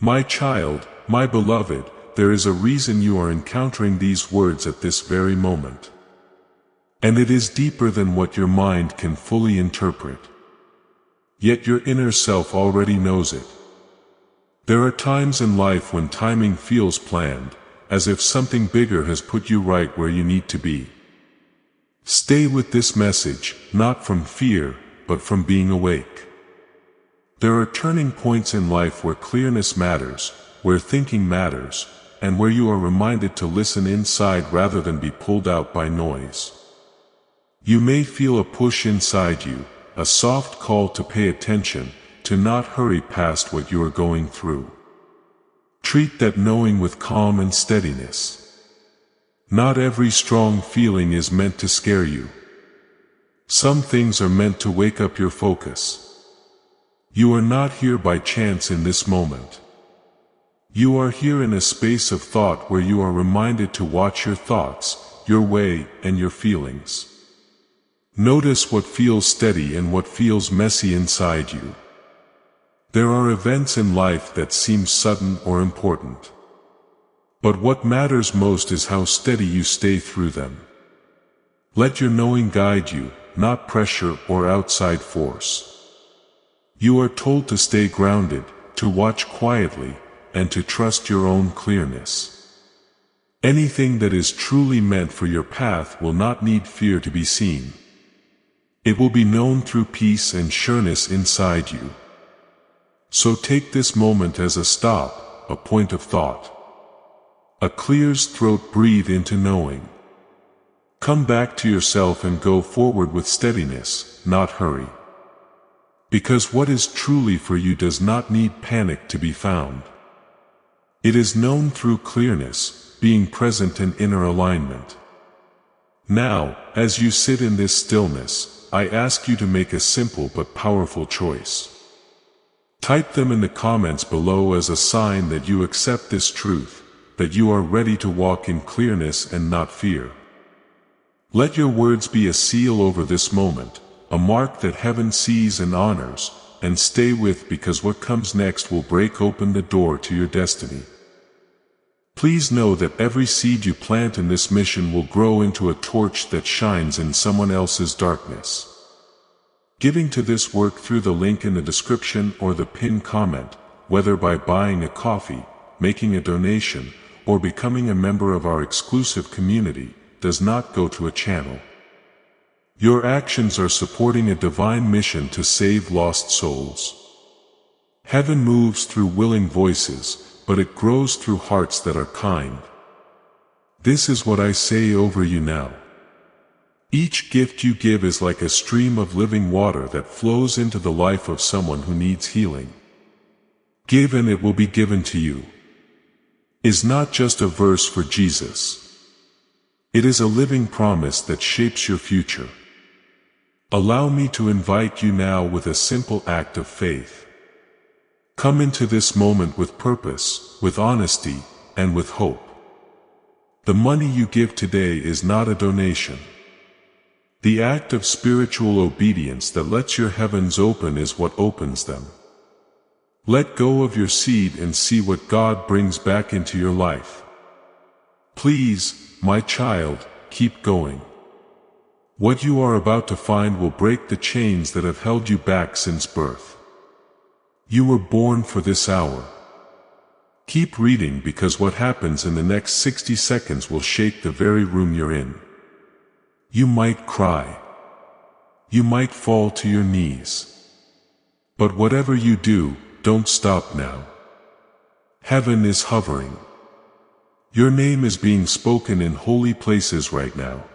My child, my beloved, there is a reason you are encountering these words at this very moment. And it is deeper than what your mind can fully interpret. Yet your inner self already knows it. There are times in life when timing feels planned, as if something bigger has put you right where you need to be. Stay with this message, not from fear, but from being awake. There are turning points in life where clearness matters, where thinking matters, and where you are reminded to listen inside rather than be pulled out by noise. You may feel a push inside you, a soft call to pay attention, to not hurry past what you are going through. Treat that knowing with calm and steadiness. Not every strong feeling is meant to scare you. Some things are meant to wake up your focus. You are not here by chance in this moment. You are here in a space of thought where you are reminded to watch your thoughts, your way, and your feelings. Notice what feels steady and what feels messy inside you. There are events in life that seem sudden or important. But what matters most is how steady you stay through them. Let your knowing guide you, not pressure or outside force. You are told to stay grounded, to watch quietly, and to trust your own clearness. Anything that is truly meant for your path will not need fear to be seen. It will be known through peace and sureness inside you. So take this moment as a stop, a point of thought. A clears throat, breathe into knowing. Come back to yourself and go forward with steadiness, not hurry. Because what is truly for you does not need panic to be found. It is known through clearness, being present in inner alignment. Now, as you sit in this stillness, I ask you to make a simple but powerful choice. Type them in the comments below as a sign that you accept this truth, that you are ready to walk in clearness and not fear. Let your words be a seal over this moment, a mark that heaven sees and honors, and stay with, because what comes next will break open the door to your destiny. Please know that every seed you plant in this mission will grow into a torch that shines in someone else's darkness. Giving to this work through the link in the description or the pinned comment, whether by buying a coffee, making a donation, or becoming a member of our exclusive community, does not go to a channel. Your actions are supporting a divine mission to save lost souls. Heaven moves through willing voices, but it grows through hearts that are kind. This is what I say over you now. Each gift you give is like a stream of living water that flows into the life of someone who needs healing. Give and it will be given to you. Is not just a verse for Jesus. It is a living promise that shapes your future. Allow me to invite you now with a simple act of faith. Come into this moment with purpose, with honesty, and with hope. The money you give today is not a donation. The act of spiritual obedience that lets your heavens open is what opens them. Let go of your seed and see what God brings back into your life. Please, my child, keep going. What you are about to find will break the chains that have held you back since birth. You were born for this hour. Keep reading, because what happens in the next 60 seconds will shake the very room you're in. You might cry. You might fall to your knees. But whatever you do, don't stop now. Heaven is hovering. Your name is being spoken in holy places right now.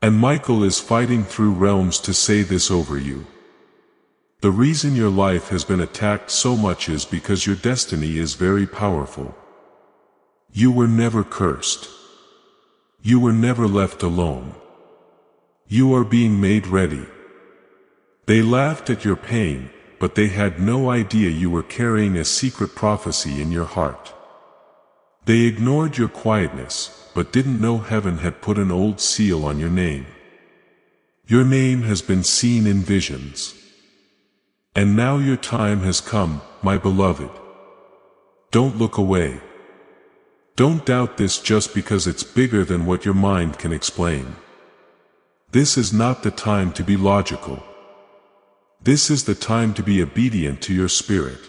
And Michael is fighting through realms to say this over you. The reason your life has been attacked so much is because your destiny is very powerful. You were never cursed. You were never left alone. You are being made ready. They laughed at your pain, but they had no idea you were carrying a secret prophecy in your heart. They ignored your quietness, but didn't know heaven had put an old seal on your name. Your name has been seen in visions. And now your time has come, my beloved. Don't look away. Don't doubt this just because it's bigger than what your mind can explain. This is not the time to be logical. This is the time to be obedient to your spirit.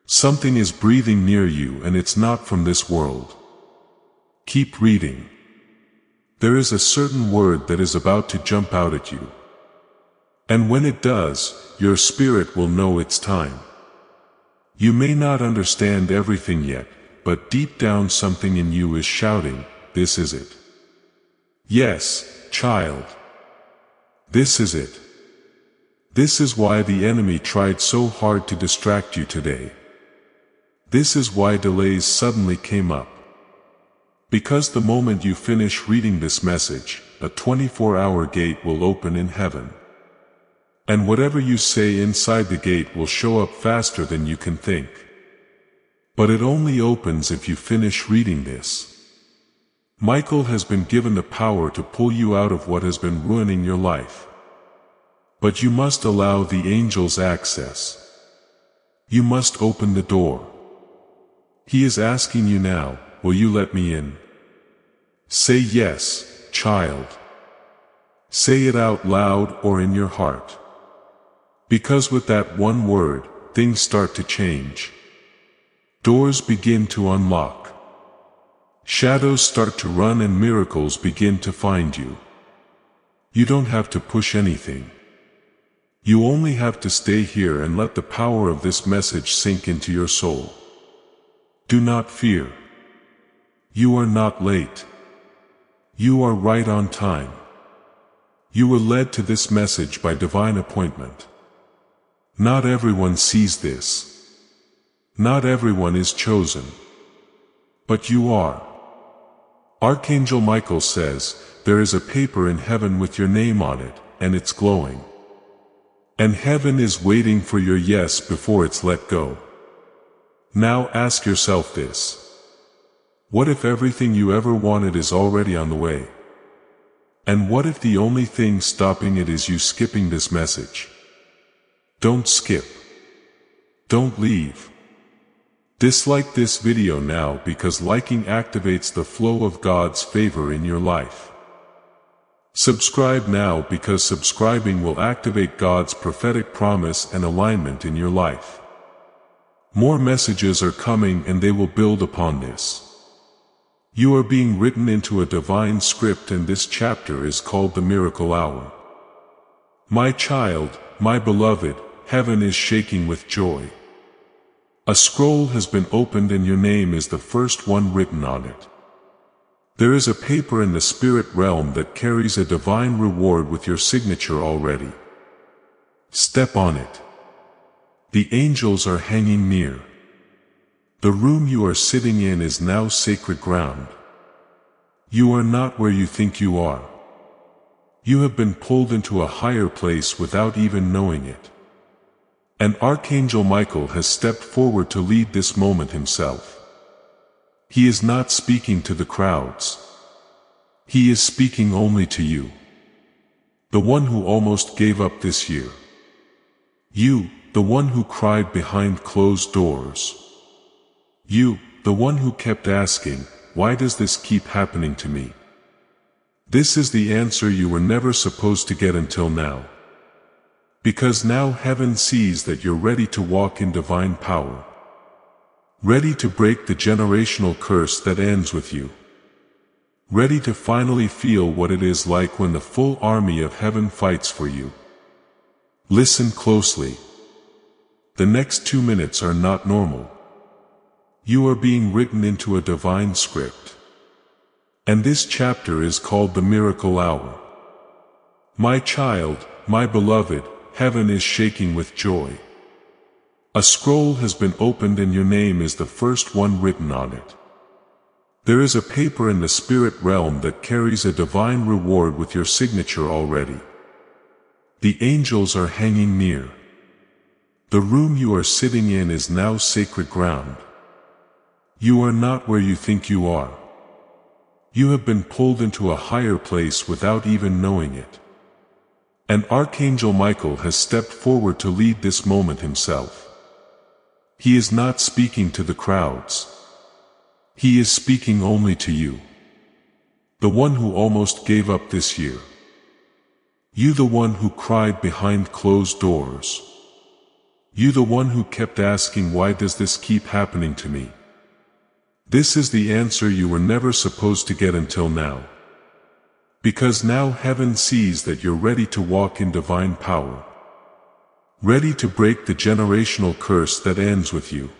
Something is breathing near you and it's not from this world. Keep reading. There is a certain word that is about to jump out at you. And when it does, your spirit will know it's time. You may not understand everything yet, but deep down something in you is shouting, "This is it." Yes, child. This is it. This is why the enemy tried so hard to distract you today. This is why delays suddenly came up. Because the moment you finish reading this message, a 24-hour gate will open in heaven. And whatever you say inside the gate will show up faster than you can think. But it only opens if you finish reading this. Michael has been given the power to pull you out of what has been ruining your life. But you must allow the angels access. You must open the door. He is asking you now, will you let me in? Say yes, child. Say it out loud or in your heart. Because with that one word, things start to change. Doors begin to unlock. Shadows start to run and miracles begin to find you. You don't have to push anything. You only have to stay here and let the power of this message sink into your soul. Do not fear. You are not late. You are right on time. You were led to this message by divine appointment. Not everyone sees this. Not everyone is chosen. But you are. Archangel Michael says, there is a paper in heaven with your name on it, and it's glowing. And heaven is waiting for your yes before it's let go. Now ask yourself this. What if everything you ever wanted is already on the way? And what if the only thing stopping it is you skipping this message? Don't skip. Don't leave. Dislike this video now because liking activates the flow of God's favor in your life. Subscribe now because subscribing will activate God's prophetic promise and alignment in your life. More messages are coming and they will build upon this. You are being written into a divine script and this chapter is called the Miracle Hour. My child, my beloved, heaven is shaking with joy. A scroll has been opened and your name is the first one written on it. There is a paper in the spirit realm that carries a divine reward with your signature already. Step on it. The angels are hanging near. The room you are sitting in is now sacred ground. You are not where you think you are. You have been pulled into a higher place without even knowing it. And Archangel Michael has stepped forward to lead this moment himself. He is not speaking to the crowds. He is speaking only to you. The one who almost gave up this year. You, the one who cried behind closed doors. You, the one who kept asking, why does this keep happening to me? This is the answer you were never supposed to get until now. Because now heaven sees that you're ready to walk in divine power. Ready to break the generational curse that ends with you. Ready to finally feel what it is like when the full army of heaven fights for you. Listen closely. The next 2 minutes are not normal. You are being written into a divine script. And this chapter is called the Miracle Hour. My child, my beloved, heaven is shaking with joy. A scroll has been opened and your name is the first one written on it. There is a paper in the spirit realm that carries a divine reward with your signature already. The angels are hanging near. The room you are sitting in is now sacred ground. You are not where you think you are. You have been pulled into a higher place without even knowing it. And Archangel Michael has stepped forward to lead this moment himself. He is not speaking to the crowds. He is speaking only to you. The one who almost gave up this year. You, the one who cried behind closed doors. You, the one who kept asking, why does this keep happening to me? This is the answer you were never supposed to get until now. Because now heaven sees that you're ready to walk in divine power. Ready to break the generational curse that ends with you.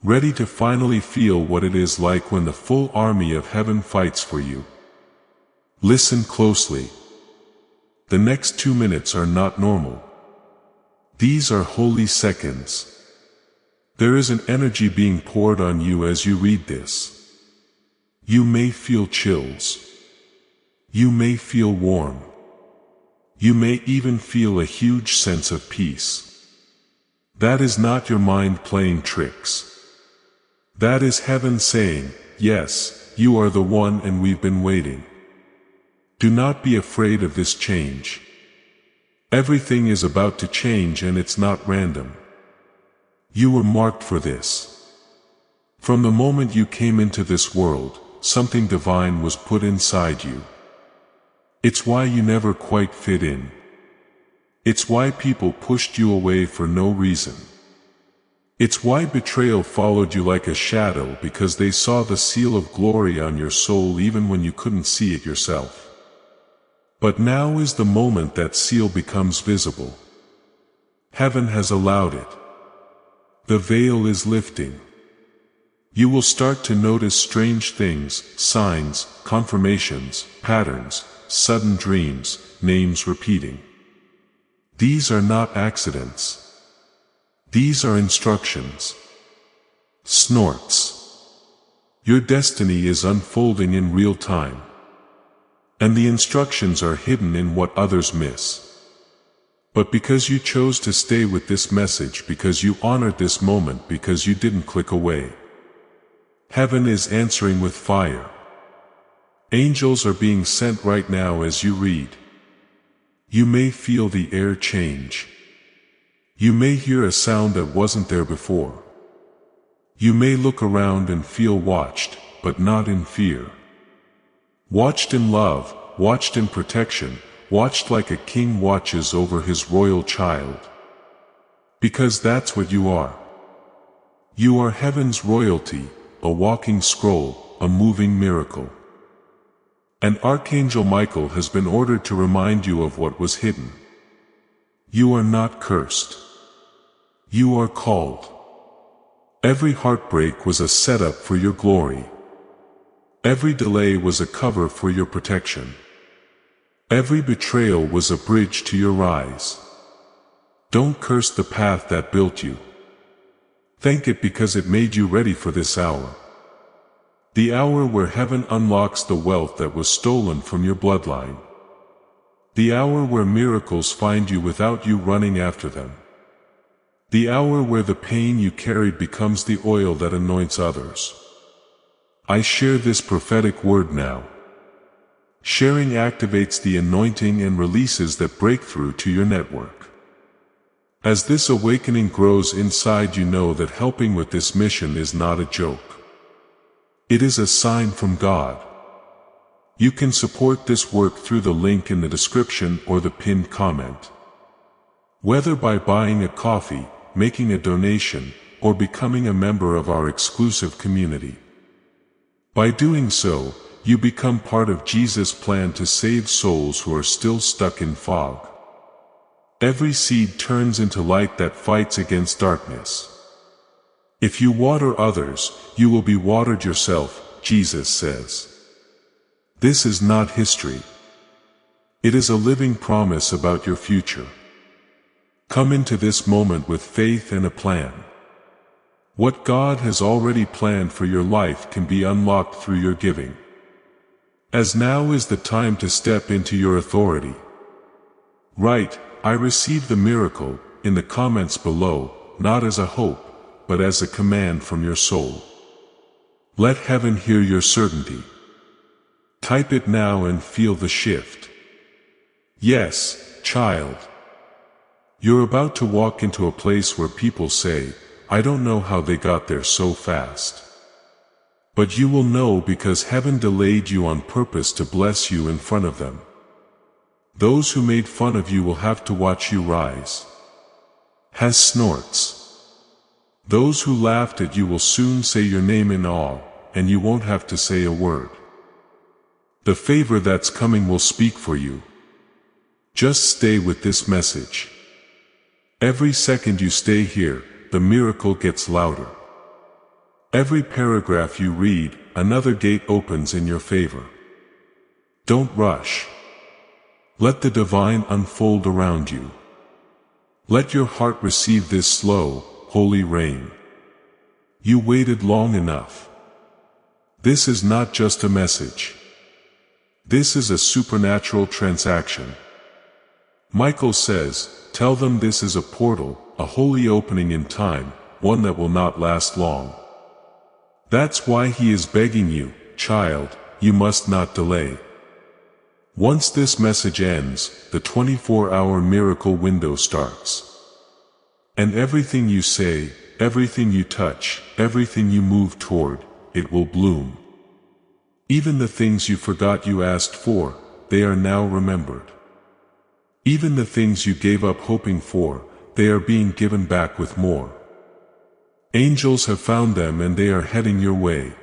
Ready to finally feel what it is like when the full army of heaven fights for you. Listen closely. The next 2 minutes are not normal. These are holy seconds. There is an energy being poured on you as you read this. You may feel chills. You may feel warm. You may even feel a huge sense of peace. That is not your mind playing tricks. That is heaven saying, yes, you are the one and we've been waiting. Do not be afraid of this change. Everything is about to change and it's not random. You were marked for this. From the moment you came into this world, something divine was put inside you. It's why you never quite fit in. It's why people pushed you away for no reason. It's why betrayal followed you like a shadow, because they saw the seal of glory on your soul even when you couldn't see it yourself. But now is the moment that seal becomes visible. Heaven has allowed it. The veil is lifting. You will start to notice strange things, signs, confirmations, patterns, sudden dreams, names repeating. These are not accidents. These are instructions. Snorts. Your destiny is unfolding in real time. And the instructions are hidden in what others miss. But because you chose to stay with this message, because you honored this moment, because you didn't click away, heaven is answering with fire. Angels are being sent right now as you read. You may feel the air change. You may hear a sound that wasn't there before. You may look around and feel watched, but not in fear. Watched in love, watched in protection, watched like a king watches over his royal child. Because that's what you are. You are heaven's royalty, a walking scroll, a moving miracle. And Archangel Michael has been ordered to remind you of what was hidden. You are not cursed. You are called. Every heartbreak was a setup for your glory. Every delay was a cover for your protection. Every betrayal was a bridge to your rise. Don't curse the path that built you. Thank it because it made you ready for this hour. The hour where heaven unlocks the wealth that was stolen from your bloodline. The hour where miracles find you without you running after them. The hour where the pain you carried becomes the oil that anoints others. I share this prophetic word now. Sharing activates the anointing and releases that breakthrough to your network. As this awakening grows inside, you know that helping with this mission is not a joke. It is a sign from God. You can support this work through the link in the description or the pinned comment. Whether by buying a coffee, making a donation, or becoming a member of our exclusive community. By doing so, you become part of Jesus' plan to save souls who are still stuck in fog. Every seed turns into light that fights against darkness. If you water others, you will be watered yourself, Jesus says. This is not history. It is a living promise about your future. Come into this moment with faith and a plan. What God has already planned for your life can be unlocked through your giving. As now is the time to step into your authority. Write, I received the miracle, in the comments below, not as a hope, but as a command from your soul. Let heaven hear your certainty. Type it now and feel the shift. Yes, child. You're about to walk into a place where people say, I don't know how they got there so fast. But you will know because heaven delayed you on purpose to bless you in front of them. Those who made fun of you will have to watch you rise. Has snorts. Those who laughed at you will soon say your name in awe, and you won't have to say a word. The favor that's coming will speak for you. Just stay with this message. Every second you stay here, the miracle gets louder. Every paragraph you read, another gate opens in your favor. Don't rush. Let the divine unfold around you. Let your heart receive this slow, holy rain. You waited long enough. This is not just a message. This is a supernatural transaction. Michael says, tell them this is a portal, a holy opening in time, one that will not last long. That's why he is begging you, child, you must not delay. Once this message ends, the 24-hour miracle window starts. And everything you say, everything you touch, everything you move toward, it will bloom. Even the things you forgot you asked for, they are now remembered. Even the things you gave up hoping for, they are being given back with more. Angels have found them and they are heading your way.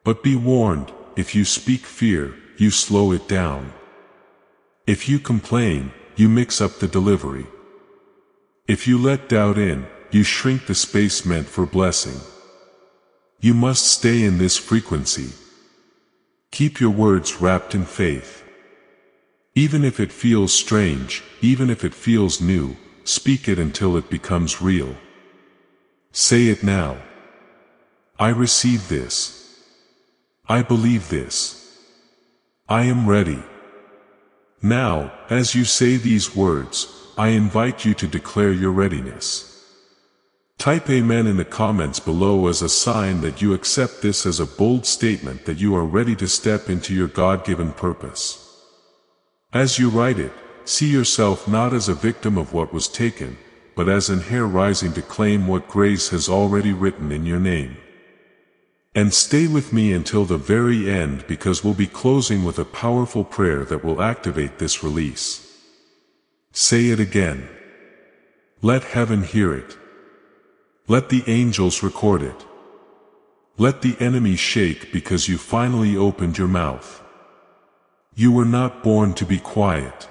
But be warned, if you speak fear, you slow it down. If you complain, you mix up the delivery. If you let doubt in, you shrink the space meant for blessing. You must stay in this frequency. Keep your words wrapped in faith. Even if it feels strange, even if it feels new, speak it until it becomes real. Say it now. I receive this. I believe this. I am ready. Now, as you say these words, I invite you to declare your readiness. Type Amen in the comments below as a sign that you accept this as a bold statement that you are ready to step into your God-given purpose. As you write it, see yourself not as a victim of what was taken, but as an heir rising to claim what grace has already written in your name. And stay with me until the very end because we'll be closing with a powerful prayer that will activate this release. Say it again. Let heaven hear it. Let the angels record it. Let the enemy shake because you finally opened your mouth. You were not born to be quiet.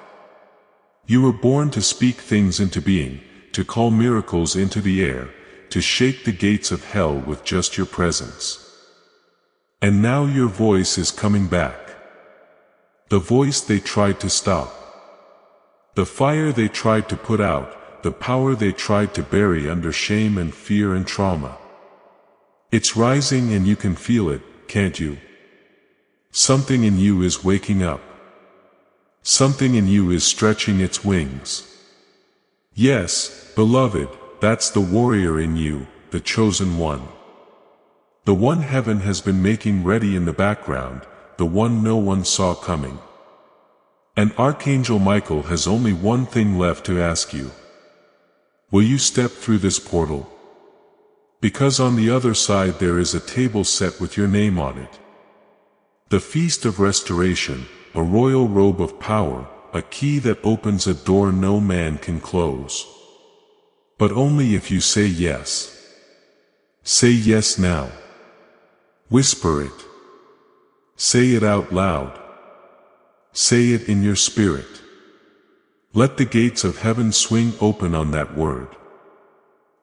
You were born to speak things into being, to call miracles into the air, to shake the gates of hell with just your presence. And now your voice is coming back. The voice they tried to stop. The fire they tried to put out, the power they tried to bury under shame and fear and trauma. It's rising and you can feel it, can't you? Something in you is waking up. Something in you is stretching its wings. Yes, beloved, that's the warrior in you, the chosen one. The one heaven has been making ready in the background, the one no one saw coming. And Archangel Michael has only one thing left to ask you. Will you step through this portal? Because on the other side there is a table set with your name on it. The feast of restoration, a royal robe of power, a key that opens a door no man can close. But only if you say yes. Say yes now. Whisper it. Say it out loud. Say it in your spirit. Let the gates of heaven swing open on that word.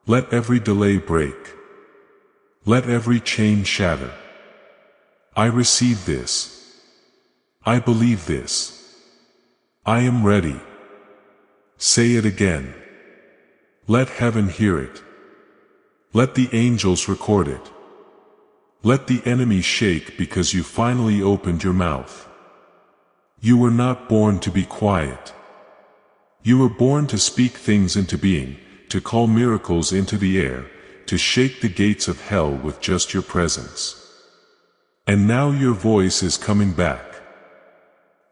Let every delay break. Let every chain shatter. I receive this. I believe this. I am ready. Say it again. Let heaven hear it. Let the angels record it. Let the enemy shake because you finally opened your mouth. You were not born to be quiet. You were born to speak things into being, to call miracles into the air, to shake the gates of hell with just your presence. And now your voice is coming back.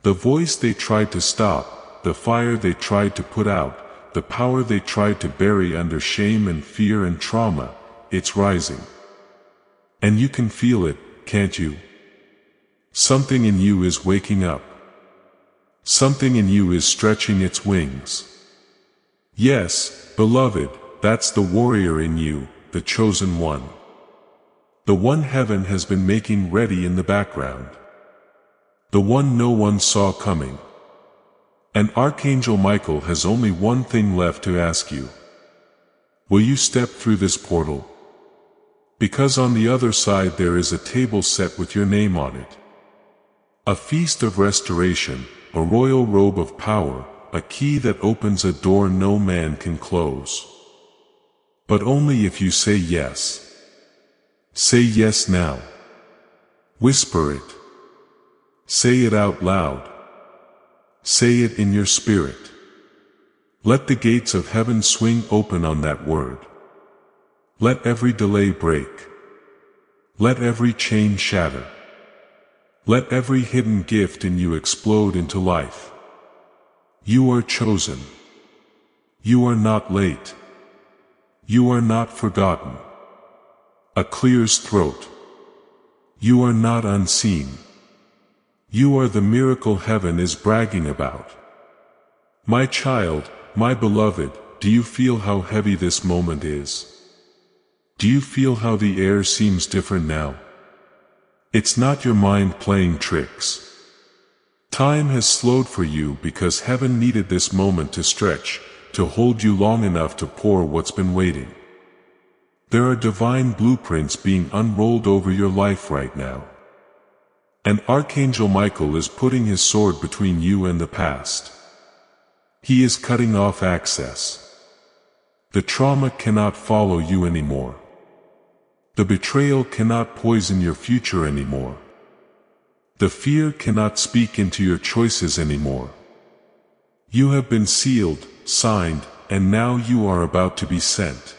The voice they tried to stop, the fire they tried to put out, the power they tried to bury under shame and fear and trauma, it's rising. And you can feel it, can't you? Something in you is waking up. Something in you is stretching its wings. Yes, beloved, that's the warrior in you, the chosen one. The one heaven has been making ready in the background. The one no one saw coming. And Archangel Michael has only one thing left to ask you. Will you step through this portal? Because on the other side there is a table set with your name on it. A feast of restoration, a royal robe of power, a key that opens a door no man can close. But only if you say yes. Say yes now. Whisper it. Say it out loud. Say it in your spirit. Let the gates of heaven swing open on that word. Let every delay break. Let every chain shatter. Let every hidden gift in you explode into life. You are chosen. You are not late. You are not forgotten. A clear's throat. You are not unseen. You are the miracle heaven is bragging about. My child, my beloved, do you feel how heavy this moment is? Do you feel how the air seems different now? It's not your mind playing tricks. Time has slowed for you because heaven needed this moment to stretch, to hold you long enough to pour what's been waiting. There are divine blueprints being unrolled over your life right now. And Archangel Michael is putting his sword between you and the past. He is cutting off access. The trauma cannot follow you anymore. The betrayal cannot poison your future anymore. The fear cannot speak into your choices anymore. You have been sealed, signed, and now you are about to be sent.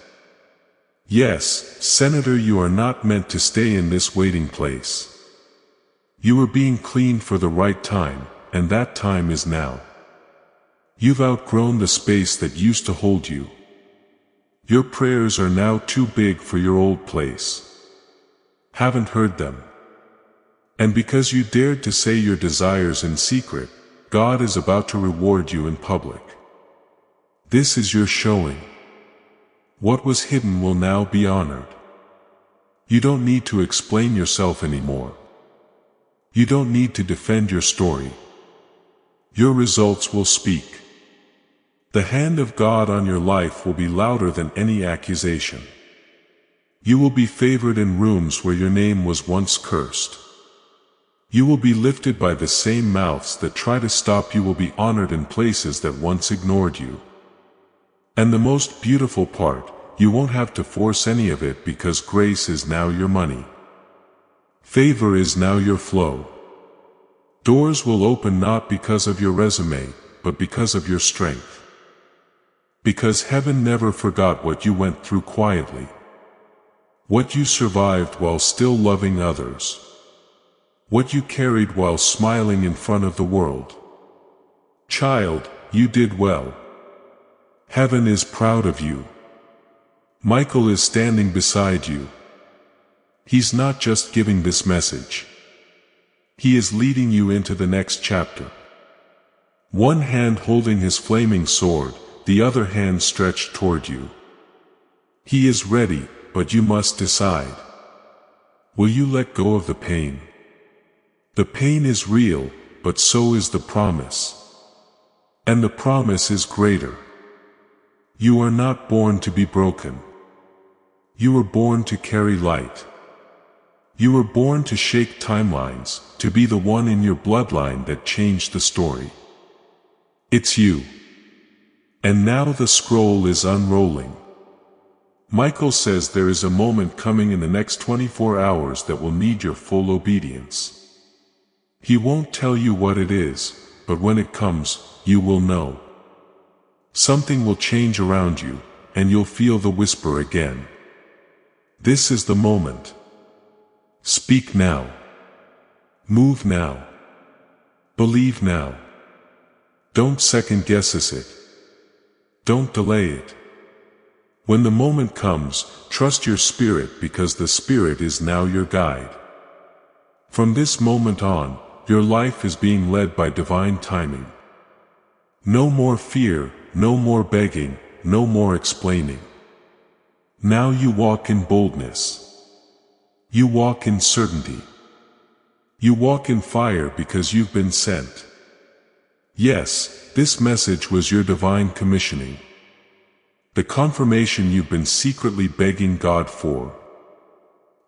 Yes, Senator, you are not meant to stay in this waiting place. You are being cleaned for the right time, and that time is now. You've outgrown the space that used to hold you. Your prayers are now too big for your old place. Haven't heard them. And because you dared to say your desires in secret, God is about to reward you in public. This is your showing. What was hidden will now be honored. You don't need to explain yourself anymore. You don't need to defend your story. Your results will speak. The hand of God on your life will be louder than any accusation. You will be favored in rooms where your name was once cursed. You will be lifted by the same mouths that try to stop you, will be honored in places that once ignored you. And the most beautiful part, you won't have to force any of it because grace is now your money. Favor is now your flow. Doors will open not because of your resume, but because of your strength. Because heaven never forgot what you went through quietly. What you survived while still loving others. What you carried while smiling in front of the world. Child, you did well. Heaven is proud of you. Michael is standing beside you. He's not just giving this message. He is leading you into the next chapter. One hand holding his flaming sword, the other hand stretched toward you. He is ready, but you must decide. Will you let go of the pain? The pain is real, but so is the promise. And the promise is greater. You are not born to be broken. You were born to carry light. You were born to shake timelines, to be the one in your bloodline that changed the story. It's you. And now the scroll is unrolling. Michael says there is a moment coming in the next 24 hours that will need your full obedience. He won't tell you what it is, but when it comes, you will know. Something will change around you, and you'll feel the whisper again. This is the moment. Speak now. Move now. Believe now. Don't second guess it. Don't delay it. When the moment comes, trust your spirit because the spirit is now your guide. From this moment on, your life is being led by divine timing. No more fear, no more begging, no more explaining. Now you walk in boldness. You walk in certainty. You walk in fire because you've been sent. Yes, this message was your divine commissioning. The confirmation you've been secretly begging God for.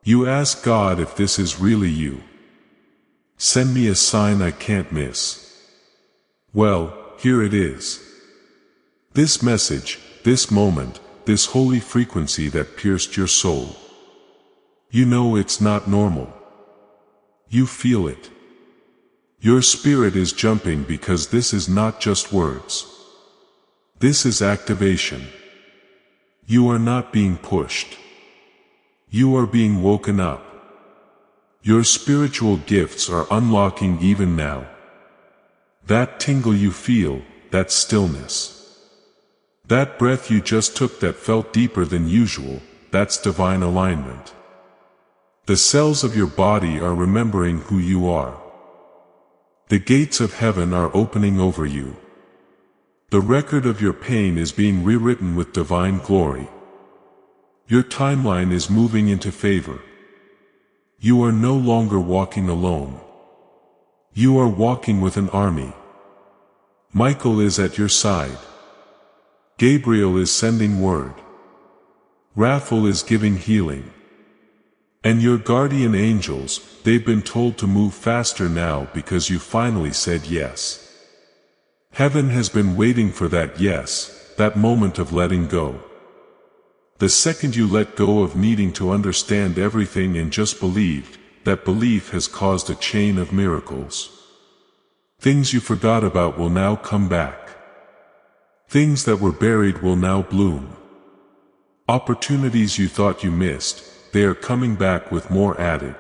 You ask God if this is really you. Send me a sign I can't miss. Well, here it is. This message, this moment, this holy frequency that pierced your soul. You know it's not normal. You feel it. Your spirit is jumping because this is not just words. This is activation. You are not being pushed. You are being woken up. Your spiritual gifts are unlocking even now. That tingle you feel, that stillness. That breath you just took that felt deeper than usual, that's divine alignment. The cells of your body are remembering who you are. The gates of heaven are opening over you. The record of your pain is being rewritten with divine glory. Your timeline is moving into favor. You are no longer walking alone. You are walking with an army. Michael is at your side. Gabriel is sending word. Raphael is giving healing. And your guardian angels, they've been told to move faster now because you finally said yes. Heaven has been waiting for that yes, that moment of letting go. The second you let go of needing to understand everything and just believed, that belief has caused a chain of miracles. Things you forgot about will now come back. Things that were buried will now bloom. Opportunities you thought you missed, they are coming back with more added.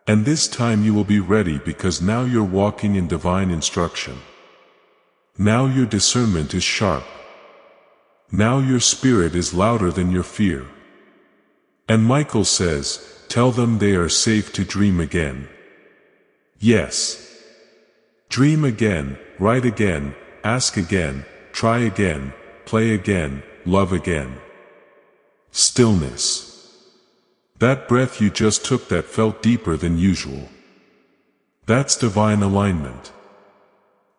And this time you will be ready because now you're walking in divine instruction. Now your discernment is sharp. Now your spirit is louder than your fear. And Michael says, tell them they are safe to dream again. Yes. Dream again, write again, ask again, try again, play again, love again. Stillness. That breath you just took that felt deeper than usual. That's divine alignment.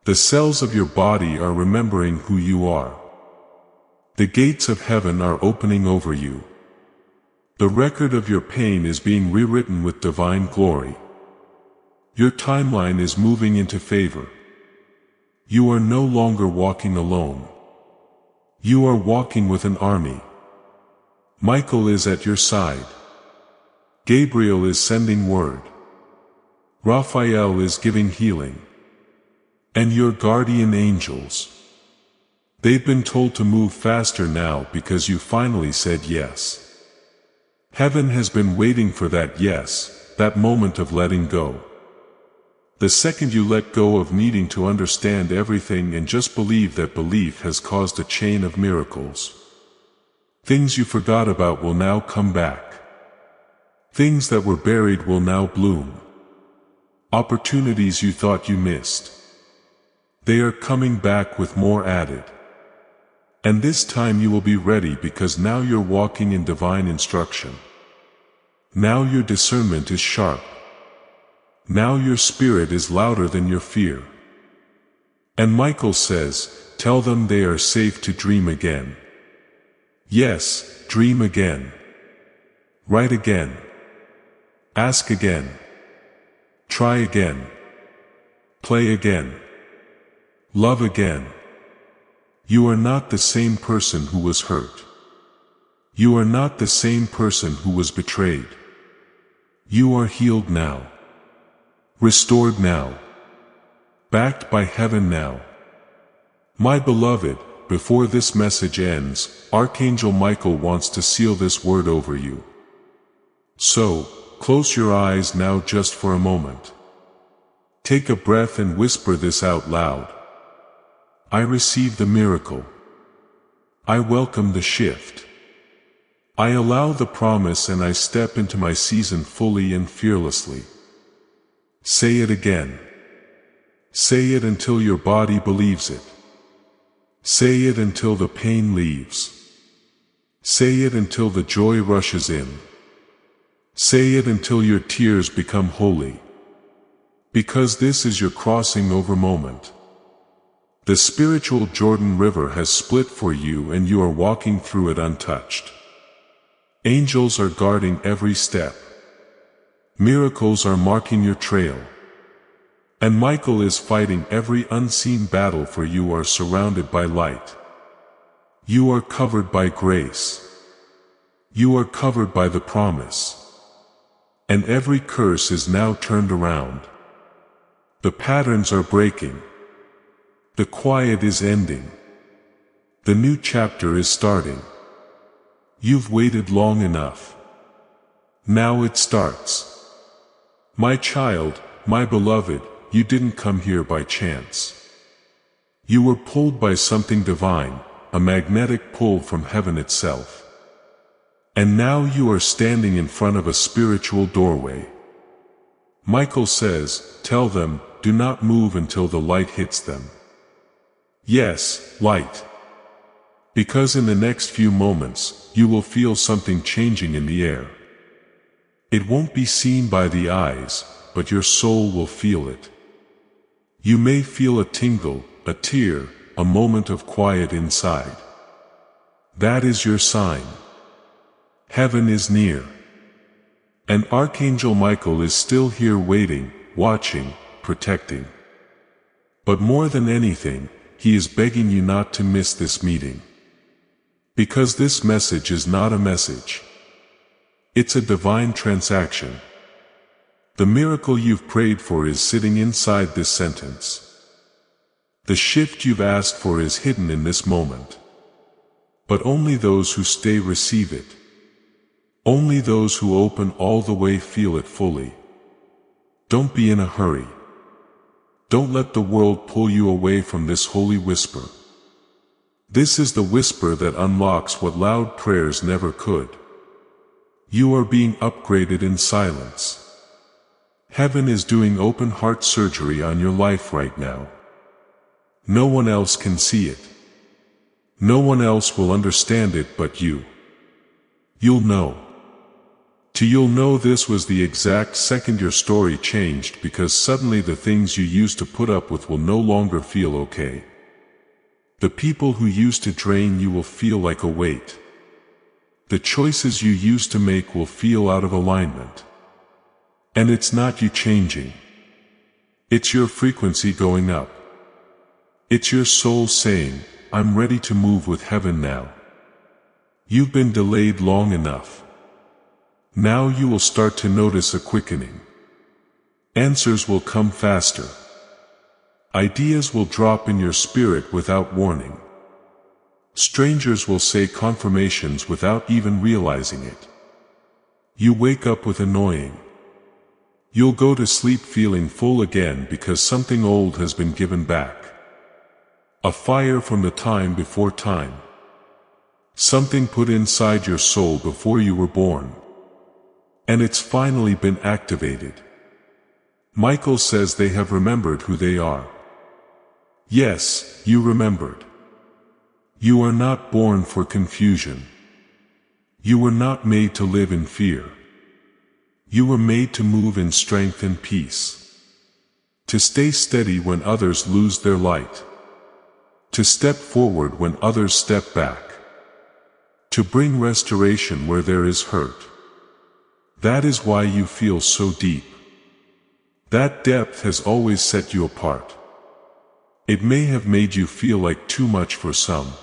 The cells of your body are remembering who you are. The gates of heaven are opening over you. The record of your pain is being rewritten with divine glory. Your timeline is moving into favor. You are no longer walking alone. You are walking with an army. Michael is at your side. Gabriel is sending word. Raphael is giving healing. And your guardian angels. They've been told to move faster now because you finally said yes. Heaven has been waiting for that yes, that moment of letting go. The second you let go of needing to understand everything and just believe that belief has caused a chain of miracles. Things you forgot about will now come back. Things that were buried will now bloom. Opportunities you thought you missed. They are coming back with more added. And this time you will be ready because now you're walking in divine instruction. Now your discernment is sharp. Now your spirit is louder than your fear. And Michael says, tell them they are safe to dream again. Yes, dream again. Write again. Ask again. Try again. Play again. Love again. You are not the same person who was hurt. You are not the same person who was betrayed. You are healed now. Restored now. Backed by heaven now. My beloved, before this message ends, Archangel Michael wants to seal this word over you. So, close your eyes now just for a moment. Take a breath and whisper this out loud. I receive the miracle. I welcome the shift. I allow the promise and I step into my season fully and fearlessly. Say it again. Say it until your body believes it. Say it until the pain leaves. Say it until the joy rushes in. Say it until your tears become holy. Because this is your crossing over moment. The spiritual Jordan River has split for you and you are walking through it untouched. Angels are guarding every step. Miracles are marking your trail. And Michael is fighting every unseen battle for you are surrounded by light. You are covered by grace. You are covered by the promise. And every curse is now turned around. The patterns are breaking. The quiet is ending. The new chapter is starting. You've waited long enough. Now it starts. My child, my beloved, you didn't come here by chance. You were pulled by something divine, a magnetic pull from heaven itself. And now you are standing in front of a spiritual doorway. Michael says, tell them, do not move until the light hits them. Yes, light. Because in the next few moments, you will feel something changing in the air. It won't be seen by the eyes, but your soul will feel it. You may feel a tingle, a tear, a moment of quiet inside. That is your sign. Heaven is near. And Archangel Michael is still here waiting, watching, protecting. But more than anything, he is begging you not to miss this meeting. Because this message is not a message. It's a divine transaction. The miracle you've prayed for is sitting inside this sentence. The shift you've asked for is hidden in this moment. But only those who stay receive it. Only those who open all the way feel it fully. Don't be in a hurry. Don't let the world pull you away from this holy whisper. This is the whisper that unlocks what loud prayers never could. You are being upgraded in silence. Heaven is doing open heart surgery on your life right now. No one else can see it. No one else will understand it but you. You'll know. You'll know this was the exact second your story changed because suddenly the things you used to put up with will no longer feel okay. The people who used to drain you will feel like a weight. The choices you used to make will feel out of alignment. And it's not you changing. It's your frequency going up. It's your soul saying, I'm ready to move with heaven now. You've been delayed long enough. Now you will start to notice a quickening. Answers will come faster. Ideas will drop in your spirit without warning. Strangers will say confirmations without even realizing it. You wake up with annoying. You'll go to sleep feeling full again because something old has been given back. A fire from the time before time. Something put inside your soul before you were born. And it's finally been activated. Michael says they have remembered who they are. Yes, you remembered. You are not born for confusion. You were not made to live in fear. You were made to move in strength and peace. To stay steady when others lose their light. To step forward when others step back. To bring restoration where there is hurt. That is why you feel so deep. That depth has always set you apart. It may have made you feel like too much for some.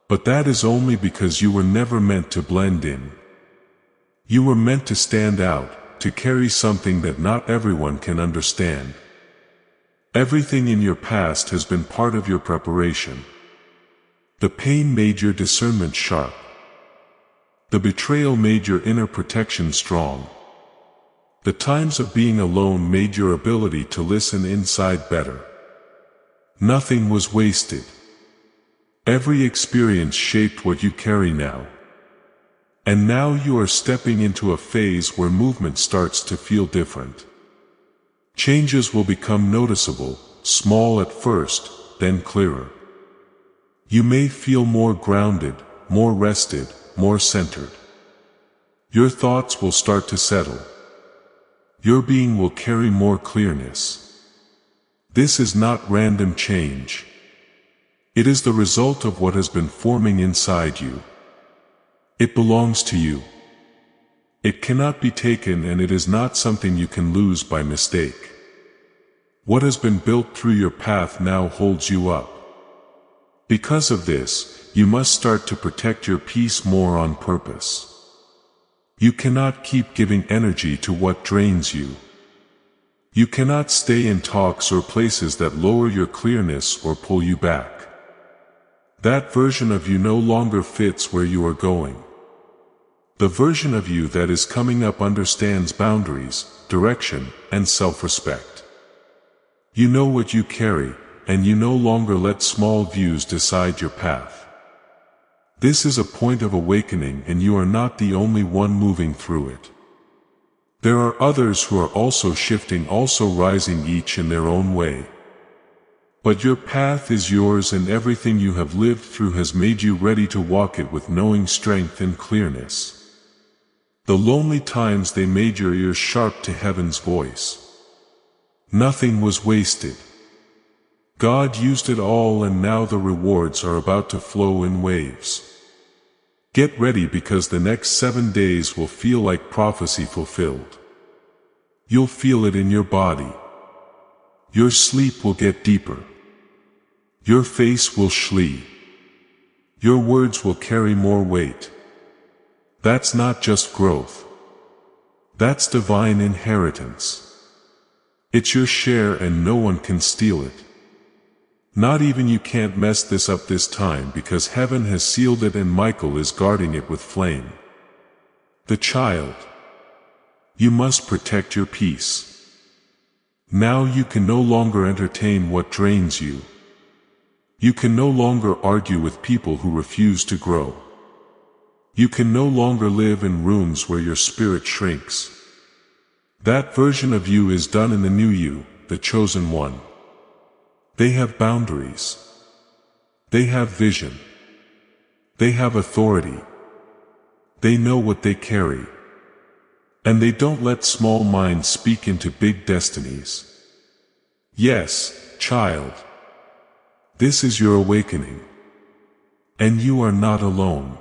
But that is only because you were never meant to blend in. You were meant to stand out, to carry something that not everyone can understand. Everything in your past has been part of your preparation. The pain made your discernment sharp. The betrayal made your inner protection strong. The times of being alone made your ability to listen inside better. Nothing was wasted. Every experience shaped what you carry now. And now you are stepping into a phase where movement starts to feel different. Changes will become noticeable, small at first, then clearer. You may feel more grounded, more rested, more centered. Your thoughts will start to settle. Your being will carry more clearness. This is not random change. It is the result of what has been forming inside you. It belongs to you. It cannot be taken, and it is not something you can lose by mistake. What has been built through your path now holds you up. Because of this, you must start to protect your peace more on purpose. You cannot keep giving energy to what drains you. You cannot stay in talks or places that lower your clearness or pull you back. That version of you no longer fits where you are going. The version of you that is coming up understands boundaries, direction, and self-respect. You know what you carry, and you no longer let small views decide your path. This is a point of awakening, and you are not the only one moving through it. There are others who are also shifting, also rising, each in their own way. But your path is yours, and everything you have lived through has made you ready to walk it with knowing, strength, and clearness. The lonely times, they made your ears sharp to heaven's voice. Nothing was wasted. God used it all, and now the rewards are about to flow in waves. Get ready, because the next 7 days will feel like prophecy fulfilled. You'll feel it in your body. Your sleep will get deeper. Your face will shlee. Your words will carry more weight. That's not just growth. That's divine inheritance. It's your share, and no one can steal it. Not even you. Can't mess this up this time, because heaven has sealed it, and Michael is guarding it with flame. The child. You must protect your peace. Now you can no longer entertain what drains you. You can no longer argue with people who refuse to grow. You can no longer live in rooms where your spirit shrinks. That version of you is done, in the new you, the chosen one. They have boundaries. They have vision. They have authority. They know what they carry. And they don't let small minds speak into big destinies. Yes, child. This is your awakening. And you are not alone.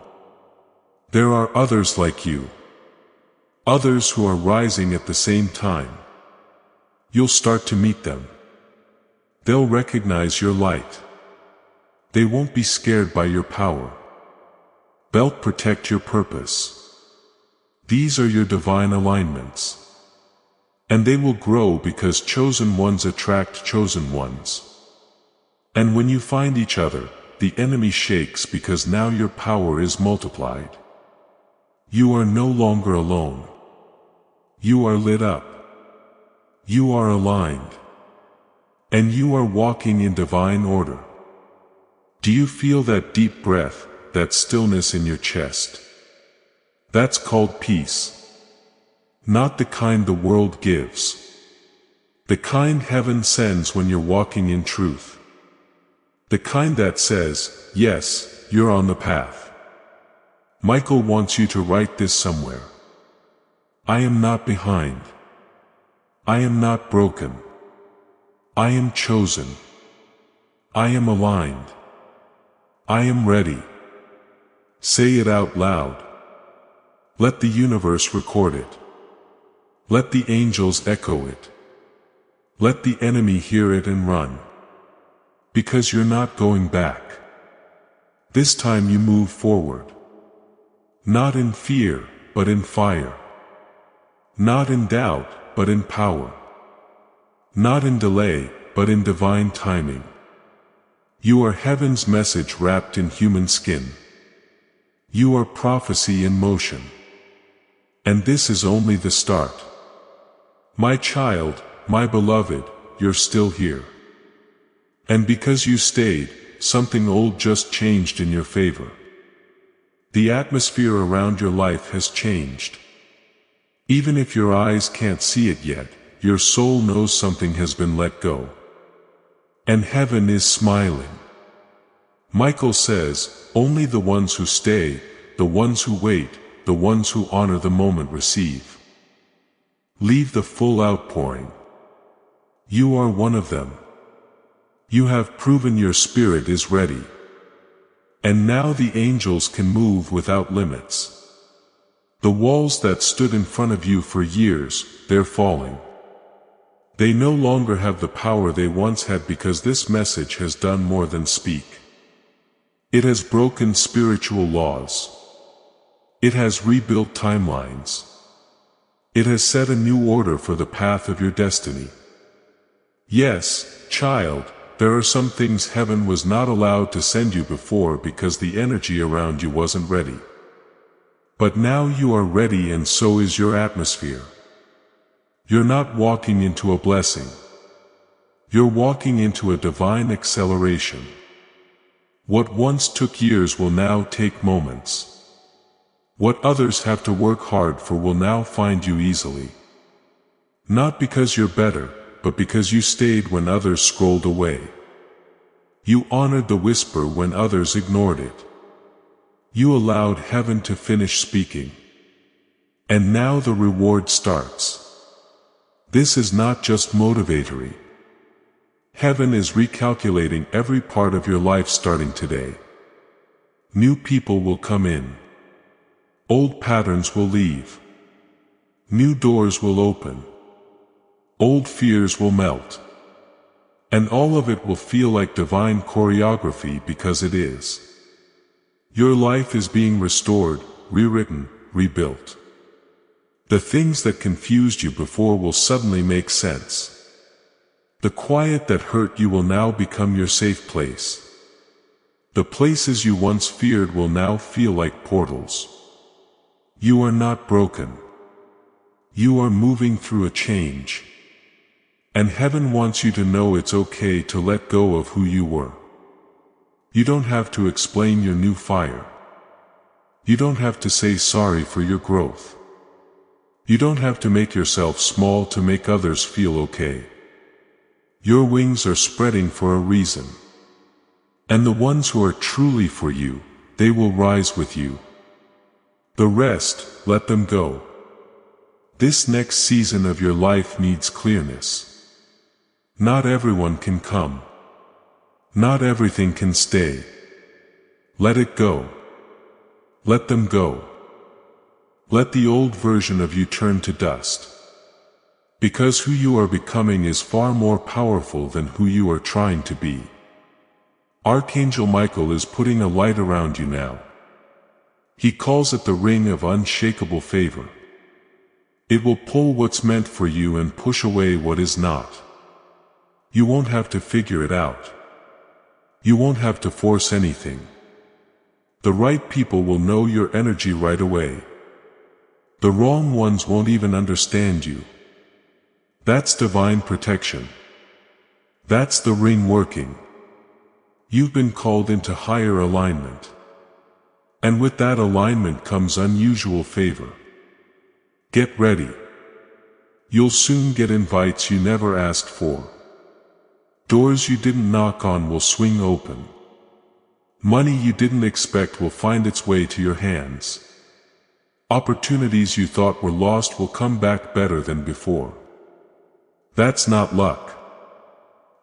There are others like you. Others who are rising at the same time. You'll start to meet them. They'll recognize your light. They won't be scared by your power. They'll protect your purpose. These are your divine alignments. And they will grow, because chosen ones attract chosen ones. And when you find each other, the enemy shakes, because now your power is multiplied. You are no longer alone. You are lit up. You are aligned. And you are walking in divine order. Do you feel that deep breath, that stillness in your chest? That's called peace. Not the kind the world gives. The kind heaven sends when you're walking in truth. The kind that says, yes, you're on the path. Michael wants you to write this somewhere. I am not behind. I am not broken. I am chosen. I am aligned. I am ready. Say it out loud. Let the universe record it. Let the angels echo it. Let the enemy hear it and run. Because you're not going back. This time you move forward. Not in fear, but in fire. Not in doubt, but in power. Not in delay, but in divine timing. You are heaven's message wrapped in human skin. You are prophecy in motion. And this is only the start. My child, my beloved, you're still here. And because you stayed, something old just changed in your favor. The atmosphere around your life has changed. Even if your eyes can't see it yet, your soul knows something has been let go. And heaven is smiling. Michael says, only the ones who stay, the ones who wait, the ones who honor the moment receive. Leave the full outpouring. You are one of them. You have proven your spirit is ready. And now the angels can move without limits. The walls that stood in front of you for years, they're falling. They no longer have the power they once had because this message has done more than speak. It has broken spiritual laws. It has rebuilt timelines. It has set a new order for the path of your destiny. Yes, child, there are some things heaven was not allowed to send you before because the energy around you wasn't ready. But now you are ready, and so is your atmosphere. You're not walking into a blessing. You're walking into a divine acceleration. What once took years will now take moments. What others have to work hard for will now find you easily. Not because you're better, but because you stayed when others scrolled away. You honored the whisper when others ignored it. You allowed heaven to finish speaking. And now the reward starts. This is not just motivatory. Heaven is recalculating every part of your life starting today. New people will come in. Old patterns will leave. New doors will open. Old fears will melt. And all of it will feel like divine choreography because it is. Your life is being restored, rewritten, rebuilt. The things that confused you before will suddenly make sense. The quiet that hurt you will now become your safe place. The places you once feared will now feel like portals. You are not broken. You are moving through a change. And heaven wants you to know it's okay to let go of who you were. You don't have to explain your new fire. You don't have to say sorry for your growth. You don't have to make yourself small to make others feel okay. Your wings are spreading for a reason. And the ones who are truly for you, they will rise with you. The rest, let them go. This next season of your life needs clearness. Not everyone can come. Not everything can stay. Let it go. Let them go. Let the old version of you turn to dust. Because who you are becoming is far more powerful than who you are trying to be. Archangel Michael is putting a light around you now. He calls it the ring of unshakable favor. It will pull what's meant for you and push away what is not. You won't have to figure it out. You won't have to force anything. The right people will know your energy right away. The wrong ones won't even understand you. That's divine protection. That's the ring working. You've been called into higher alignment. And with that alignment comes unusual favor. Get ready. You'll soon get invites you never asked for. Doors you didn't knock on will swing open. Money you didn't expect will find its way to your hands. Opportunities you thought were lost will come back better than before. That's not luck.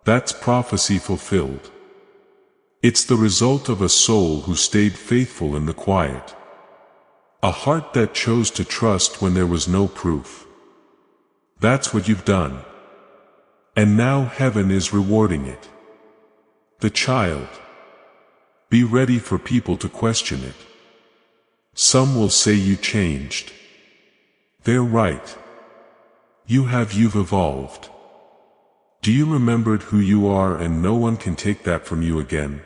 That's prophecy fulfilled. It's the result of a soul who stayed faithful in the quiet. A heart that chose to trust when there was no proof. That's what you've done. And now heaven is rewarding it. The child. Be ready for people to question it. Some will say you changed. They're right. You've evolved. Do you remember who you are, and no one can take that from you again?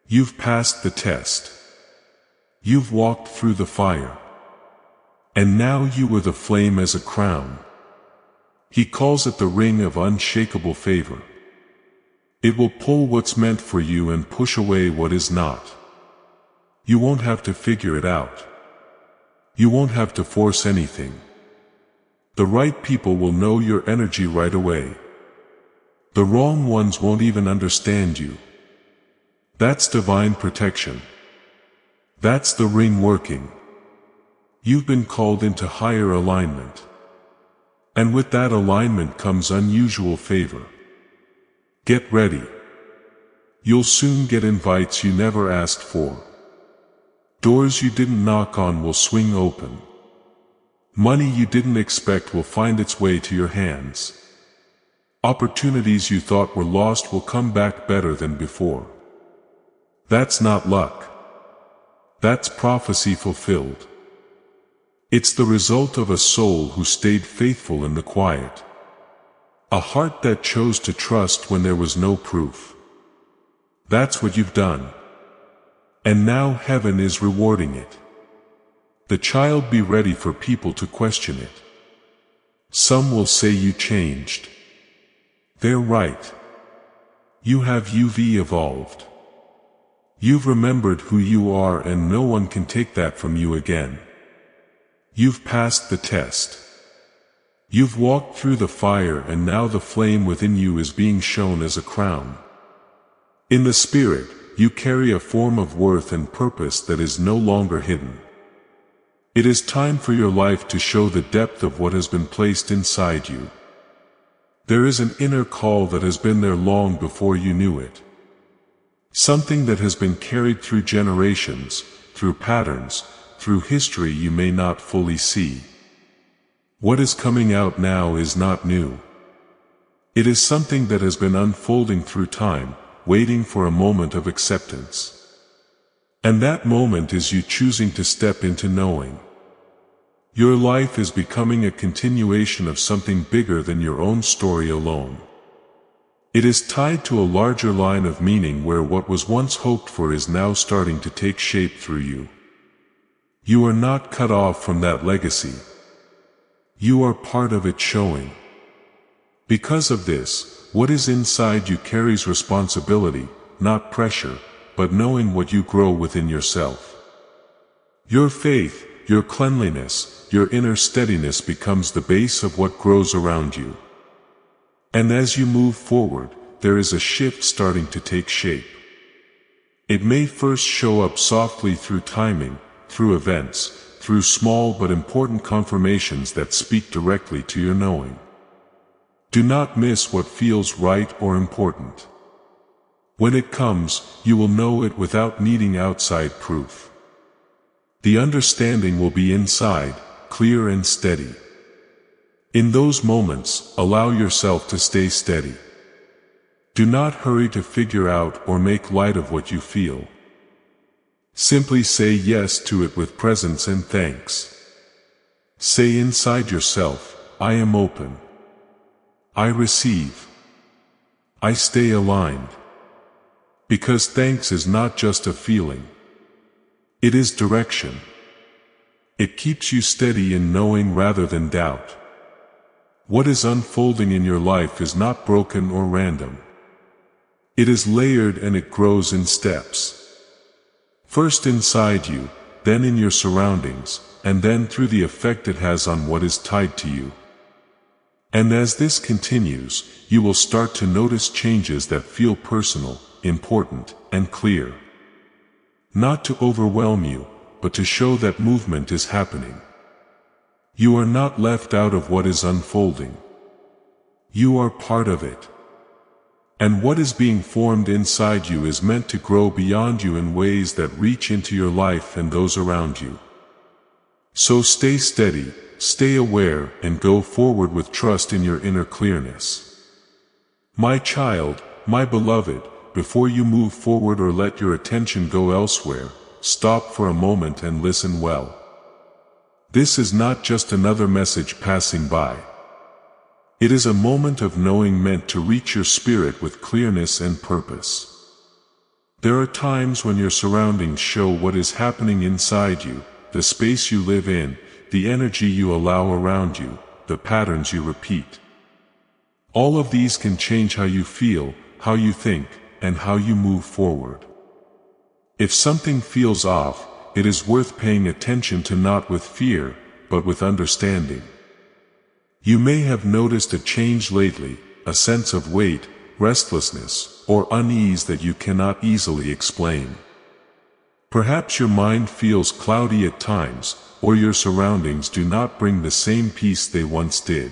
You've passed the test. You've walked through the fire. And now you wear the flame as a crown. He calls it the ring of unshakable favor. It will pull what's meant for you and push away what is not. You won't have to figure it out. You won't have to force anything. The right people will know your energy right away. The wrong ones won't even understand you. That's divine protection. That's the ring working. You've been called into higher alignment. And with that alignment comes unusual favor. Get ready. You'll soon get invites you never asked for. Doors you didn't knock on will swing open. Money you didn't expect will find its way to your hands. Opportunities you thought were lost will come back better than before. That's not luck. That's prophecy fulfilled. It's the result of a soul who stayed faithful in the quiet. A heart that chose to trust when there was no proof. That's what you've done. And now heaven is rewarding it. The child, be ready for people to question it. Some will say you changed. They're right. You have evolved. You've remembered who you are and no one can take that from you again. You've passed the test. You've walked through the fire and now the flame within you is being shown as a crown. In the spirit, you carry a form of worth and purpose that is no longer hidden. It is time for your life to show the depth of what has been placed inside you. There is an inner call that has been there long before you knew it. Something that has been carried through generations, through patterns, through history you may not fully see. What is coming out now is not new. It is something that has been unfolding through time, waiting for a moment of acceptance. And that moment is you choosing to step into knowing. Your life is becoming a continuation of something bigger than your own story alone. It is tied to a larger line of meaning where what was once hoped for is now starting to take shape through you. You are not cut off from that legacy. You are part of it showing. Because of this, what is inside you carries responsibility, not pressure, but knowing what you grow within yourself. Your faith, your cleanliness, your inner steadiness becomes the base of what grows around you. And as you move forward, there is a shift starting to take shape. It may first show up softly through timing, through events, through small but important confirmations that speak directly to your knowing. Do not miss what feels right or important. When it comes, you will know it without needing outside proof. The understanding will be inside, clear and steady. In those moments, allow yourself to stay steady. Do not hurry to figure out or make light of what you feel. Simply say yes to it with presence and thanks. Say inside yourself, I am open. I receive. I stay aligned. Because thanks is not just a feeling. It is direction. It keeps you steady in knowing rather than doubt. What is unfolding in your life is not broken or random. It is layered and it grows in steps. First inside you, then in your surroundings, and then through the effect it has on what is tied to you. And as this continues, you will start to notice changes that feel personal, important, and clear. Not to overwhelm you, but to show that movement is happening. You are not left out of what is unfolding. You are part of it. And what is being formed inside you is meant to grow beyond you in ways that reach into your life and those around you. So stay steady, stay aware, and go forward with trust in your inner clearness. My child, my beloved, before you move forward or let your attention go elsewhere, stop for a moment and listen well. This is not just another message passing by. It is a moment of knowing meant to reach your spirit with clearness and purpose. There are times when your surroundings show what is happening inside you, the space you live in, the energy you allow around you, the patterns you repeat. All of these can change how you feel, how you think, and how you move forward. If something feels off, it is worth paying attention to, not with fear, but with understanding. You may have noticed a change lately, a sense of weight, restlessness, or unease that you cannot easily explain. Perhaps your mind feels cloudy at times, or your surroundings do not bring the same peace they once did.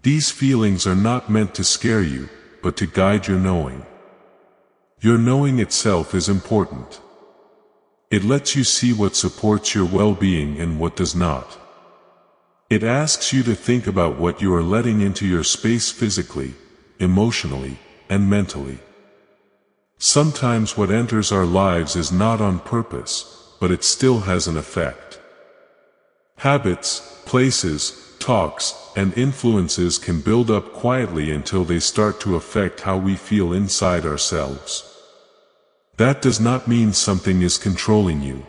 These feelings are not meant to scare you, but to guide your knowing. Your knowing itself is important. It lets you see what supports your well-being and what does not. It asks you to think about what you are letting into your space physically, emotionally, and mentally. Sometimes what enters our lives is not on purpose, but it still has an effect. Habits, places, talks, and influences can build up quietly until they start to affect how we feel inside ourselves. That does not mean something is controlling you.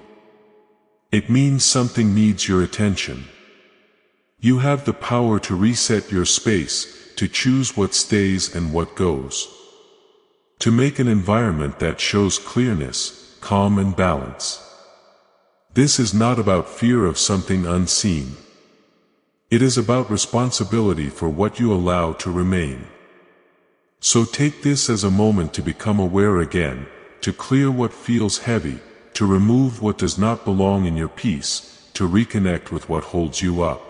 It means something needs your attention. You have the power to reset your space, to choose what stays and what goes. To make an environment that shows clearness, calm and balance. This is not about fear of something unseen. It is about responsibility for what you allow to remain. So take this as a moment to become aware again, to clear what feels heavy, to remove what does not belong in your peace, to reconnect with what holds you up.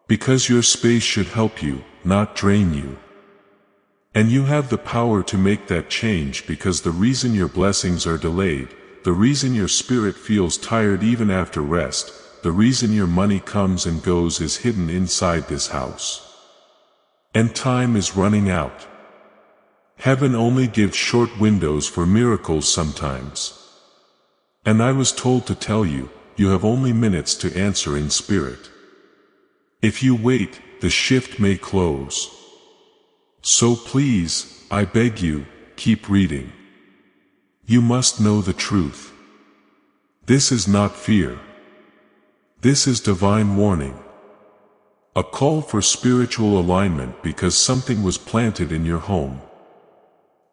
Because your space should help you, not drain you. And you have the power to make that change, because the reason your blessings are delayed, the reason your spirit feels tired even after rest, the reason your money comes and goes is hidden inside this house. And time is running out. Heaven only gives short windows for miracles sometimes. And I was told to tell you, you have only minutes to answer in spirit. If you wait, the shift may close. So please, I beg you, keep reading. You must know the truth. This is not fear. This is divine warning. A call for spiritual alignment because something was planted in your home.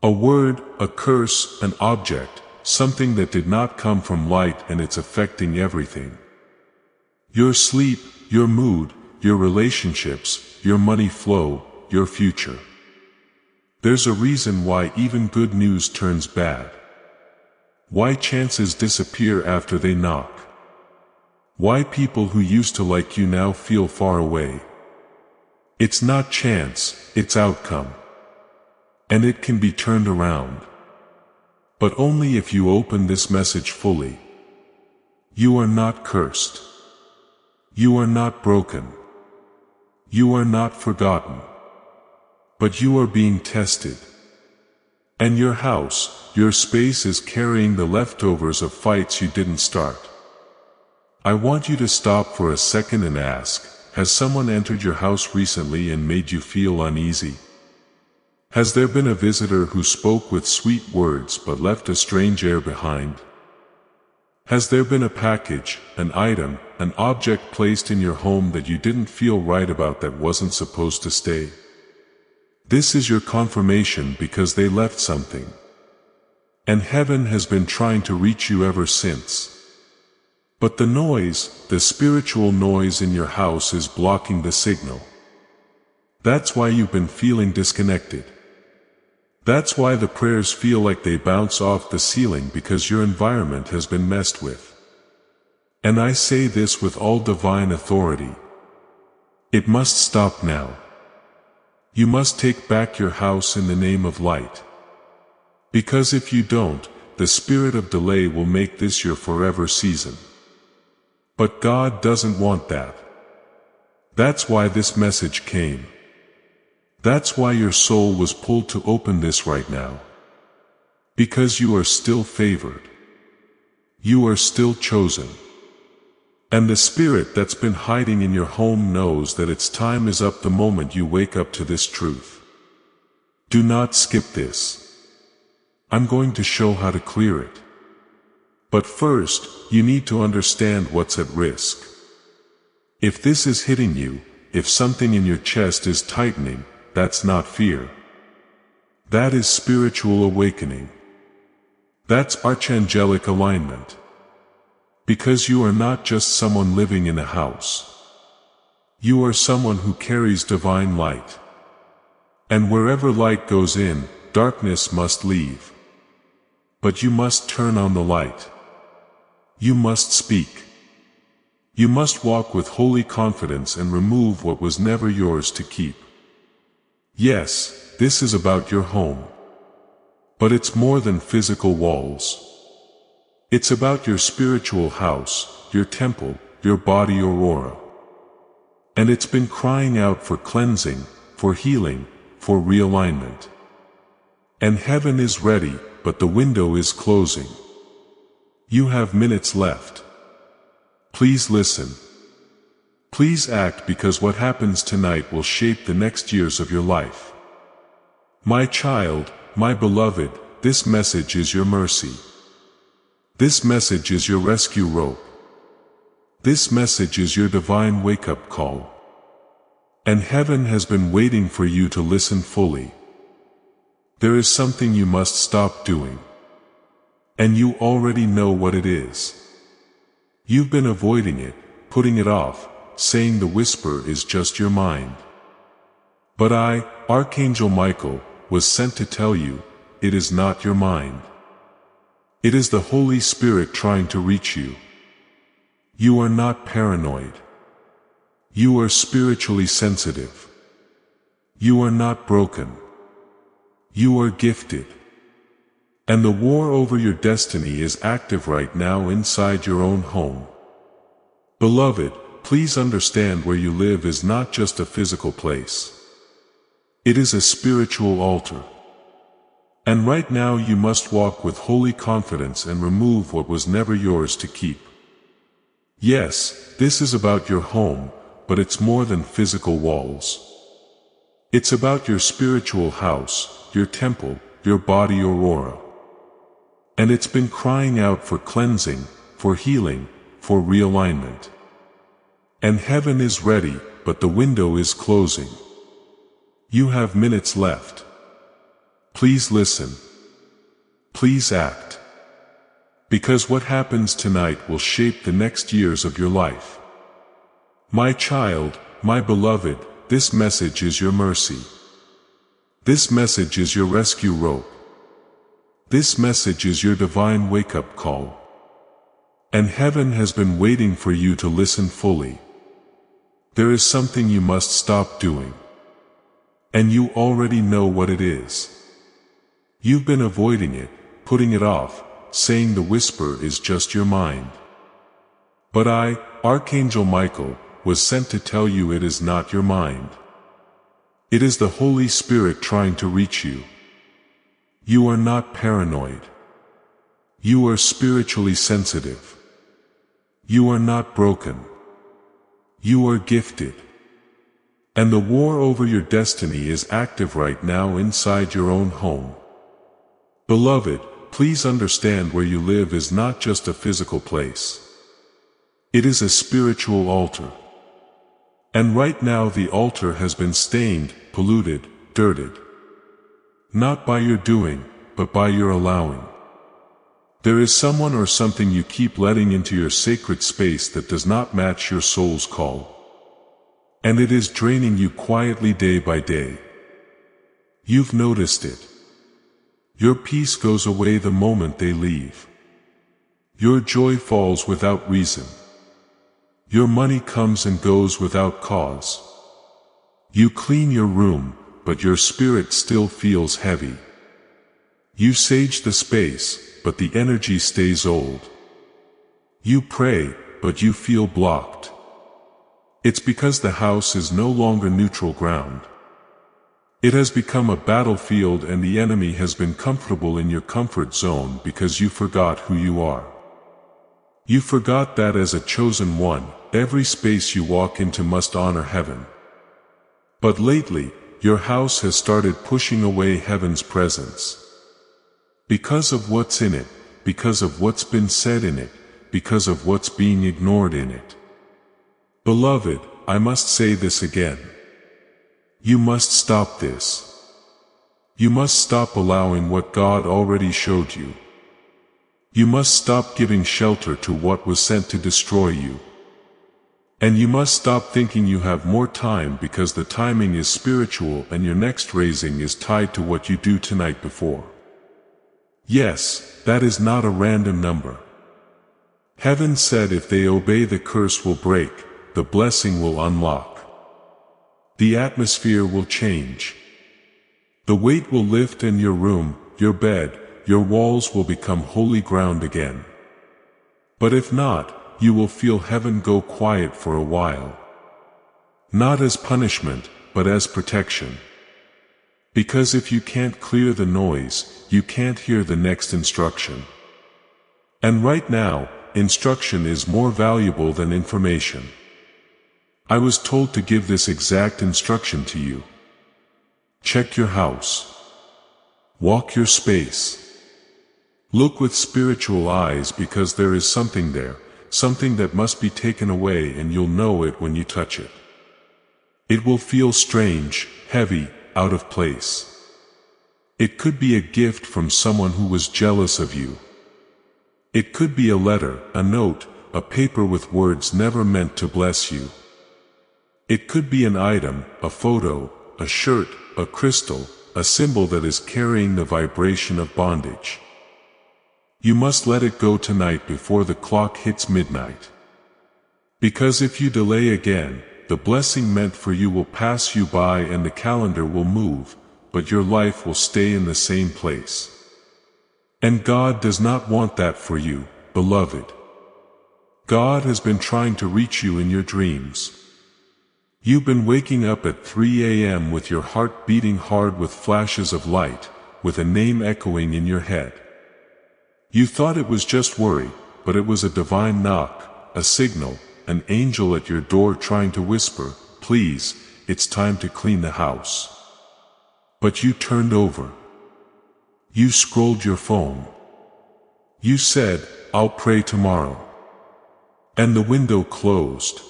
A word, a curse, an object, something that did not come from light, and it's affecting everything. Your sleep, your mood, your relationships, your money flow, your future. There's a reason why even good news turns bad. Why chances disappear after they knock. Why people who used to like you now feel far away. It's not chance, it's outcome. And it can be turned around. But only if you open this message fully. You are not cursed. You are not broken. You are not forgotten. But you are being tested. And your house, your space is carrying the leftovers of fights you didn't start. I want you to stop for a second and ask, has someone entered your house recently and made you feel uneasy? Has there been a visitor who spoke with sweet words but left a strange air behind? Has there been a package, an item, an object placed in your home that you didn't feel right about, that wasn't supposed to stay? This is your confirmation, because they left something. And heaven has been trying to reach you ever since. But the noise, the spiritual noise in your house, is blocking the signal. That's why you've been feeling disconnected. That's why the prayers feel like they bounce off the ceiling, because your environment has been messed with. And I say this with all divine authority. It must stop now. You must take back your house in the name of light. Because if you don't, the spirit of delay will make this your forever season. But God doesn't want that. That's why this message came. That's why your soul was pulled to open this right now. Because you are still favored. You are still chosen. And the spirit that's been hiding in your home knows that its time is up the moment you wake up to this truth. Do not skip this. I'm going to show how to clear it. But first, you need to understand what's at risk. If this is hitting you, if something in your chest is tightening, that's not fear. That is spiritual awakening. That's archangelic alignment. Because you are not just someone living in a house. You are someone who carries divine light. And wherever light goes in, darkness must leave. But you must turn on the light. You must speak. You must walk with holy confidence and remove what was never yours to keep. Yes, this is about your home. But it's more than physical walls. It's about your spiritual house, your temple, your body or aura. And it's been crying out for cleansing, for healing, for realignment. And heaven is ready, but the window is closing. You have minutes left. Please listen. Please act, because what happens tonight will shape the next years of your life. My child, my beloved, this message is your mercy. This message is your rescue rope. This message is your divine wake-up call. And heaven has been waiting for you to listen fully. There is something you must stop doing. And you already know what it is. You've been avoiding it, putting it off, saying the whisper is just your mind. But I, Archangel Michael, was sent to tell you, it is not your mind. It is the Holy Spirit trying to reach you. You are not paranoid. You are spiritually sensitive. You are not broken. You are gifted. And the war over your destiny is active right now inside your own home. Beloved, please understand, where you live is not just a physical place. It is a spiritual altar. And right now you must walk with holy confidence and remove what was never yours to keep. Yes, this is about your home, but it's more than physical walls. It's about your spiritual house, your temple, your body or aura. And it's been crying out for cleansing, for healing, for realignment. And heaven is ready, but the window is closing. You have minutes left. Please listen. Please act. Because what happens tonight will shape the next years of your life. My child, my beloved, this message is your mercy. This message is your rescue rope. This message is your divine wake-up call. And heaven has been waiting for you to listen fully. There is something you must stop doing. And you already know what it is. You've been avoiding it, putting it off, saying the whisper is just your mind. But I, Archangel Michael, was sent to tell you it is not your mind. It is the Holy Spirit trying to reach you. You are not paranoid. You are spiritually sensitive. You are not broken. You are gifted. And the war over your destiny is active right now inside your own home. Beloved, please understand, where you live is not just a physical place. It is a spiritual altar. And right now the altar has been stained, polluted, dirted. Not by your doing, but by your allowing. There is someone or something you keep letting into your sacred space that does not match your soul's call. And it is draining you quietly day by day. You've noticed it. Your peace goes away the moment they leave. Your joy falls without reason. Your money comes and goes without cause. You clean your room, but your spirit still feels heavy. You sage the space, but the energy stays old. You pray, but you feel blocked. It's because the house is no longer neutral ground. It has become a battlefield, and the enemy has been comfortable in your comfort zone because you forgot who you are. You forgot that as a chosen one, every space you walk into must honor heaven. But lately, your house has started pushing away heaven's presence. Because of what's in it, because of what's been said in it, because of what's being ignored in it. Beloved, I must say this again. You must stop this. You must stop allowing what God already showed you. You must stop giving shelter to what was sent to destroy you. And you must stop thinking you have more time because the timing is spiritual and your next raising is tied to what you do tonight before. Yes, that is not a random number. Heaven said if they obey, the curse will break, the blessing will unlock. The atmosphere will change. The weight will lift and your room, your bed, your walls will become holy ground again. But if not, you will feel heaven go quiet for a while. Not as punishment, but as protection. Because if you can't clear the noise, you can't hear the next instruction. And right now, instruction is more valuable than information. I was told to give this exact instruction to you. Check your house. Walk your space. Look with spiritual eyes because there is something there, something that must be taken away, and you'll know it when you touch it. It will feel strange, heavy, out of place. It could be a gift from someone who was jealous of you. It could be a letter, a note, a paper with words never meant to bless you. It could be an item, a photo, a shirt, a crystal, a symbol that is carrying the vibration of bondage. You must let it go tonight before the clock hits midnight. Because if you delay again, the blessing meant for you will pass you by and the calendar will move, but your life will stay in the same place. And God does not want that for you, beloved. God has been trying to reach you in your dreams. You've been waking up at 3 a.m. with your heart beating hard with flashes of light, with a name echoing in your head. You thought it was just worry, but it was a divine knock, a signal, an angel at your door trying to whisper, "Please, it's time to clean the house." But you turned over. You scrolled your phone. You said, "I'll pray tomorrow." And the window closed.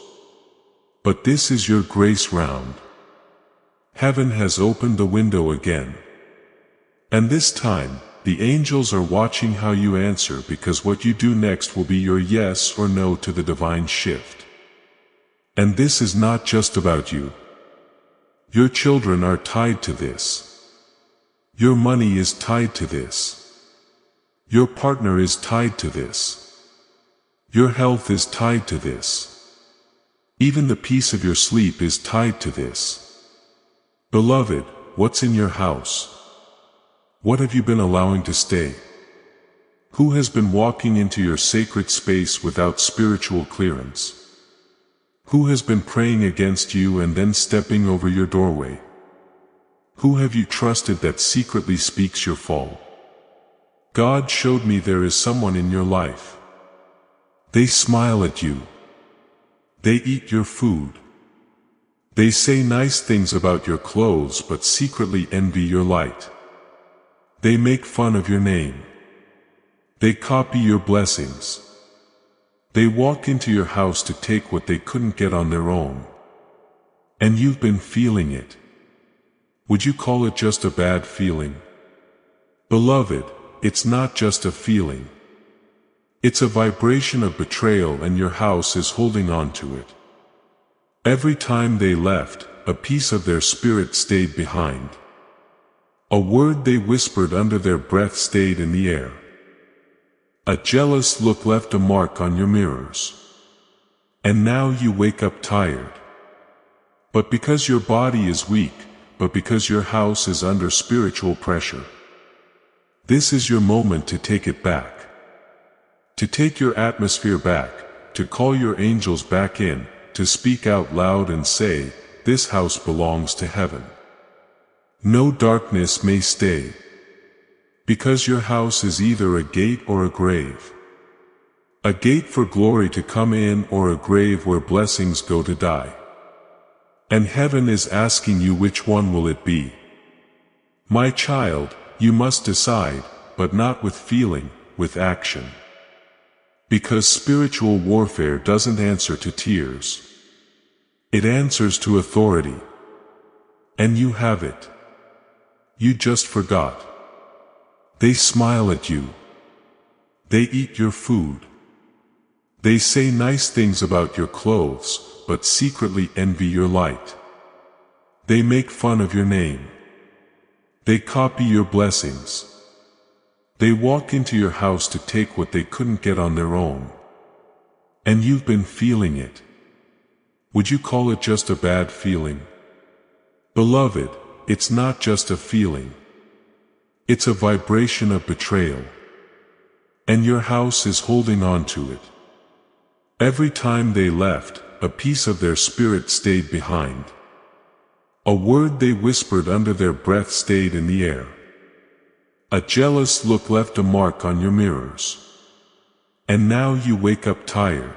But this is your grace round. Heaven has opened the window again. And this time, the angels are watching how you answer, because what you do next will be your yes or no to the divine shift. And this is not just about you. Your children are tied to this. Your money is tied to this. Your partner is tied to this. Your health is tied to this. Even the peace of your sleep is tied to this. Beloved, what's in your house? What have you been allowing to stay? Who has been walking into your sacred space without spiritual clearance? Who has been praying against you and then stepping over your doorway? Who have you trusted that secretly speaks your fall? God showed me there is someone in your life. They smile at you. They eat your food. They say nice things about your clothes but secretly envy your light. They make fun of your name. They copy your blessings. They walk into your house to take what they couldn't get on their own. And you've been feeling it. Would you call it just a bad feeling? Beloved, it's not just a feeling. It's a vibration of betrayal, and your house is holding on to it. Every time they left, a piece of their spirit stayed behind. A word they whispered under their breath stayed in the air. A jealous look left a mark on your mirrors. And now you wake up tired. But because your body is weak, but because your house is under spiritual pressure. This is your moment to take it back. To take your atmosphere back, to call your angels back in, to speak out loud and say, "This house belongs to heaven." No darkness may stay. Because your house is either a gate or a grave. A gate for glory to come in, or a grave where blessings go to die. And heaven is asking you, which one will it be? My child, you must decide, but not with feeling, with action. Because spiritual warfare doesn't answer to tears. It answers to authority. And you have it. You just forgot. They smile at you. They eat your food. They say nice things about your clothes, but secretly envy your light. They make fun of your name. They copy your blessings. They walk into your house to take what they couldn't get on their own. And you've been feeling it. Would you call it just a bad feeling? Beloved, it's not just a feeling. It's a vibration of betrayal. And your house is holding on to it. Every time they left, a piece of their spirit stayed behind. A word they whispered under their breath stayed in the air. A jealous look left a mark on your mirrors. And now you wake up tired.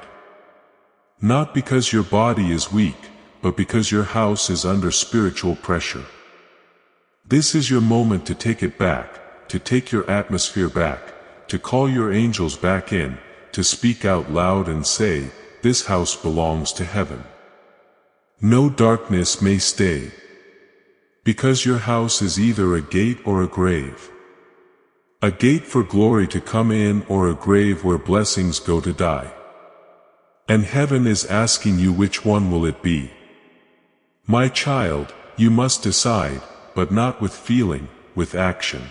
Not because your body is weak, but because your house is under spiritual pressure. This is your moment to take it back, to take your atmosphere back, to call your angels back in, to speak out loud and say, "This house belongs to heaven. No darkness may stay." Because your house is either a gate or a grave. A gate for glory to come in, or a grave where blessings go to die. And heaven is asking you, which one will it be? My child, you must decide, but not with feeling, with action.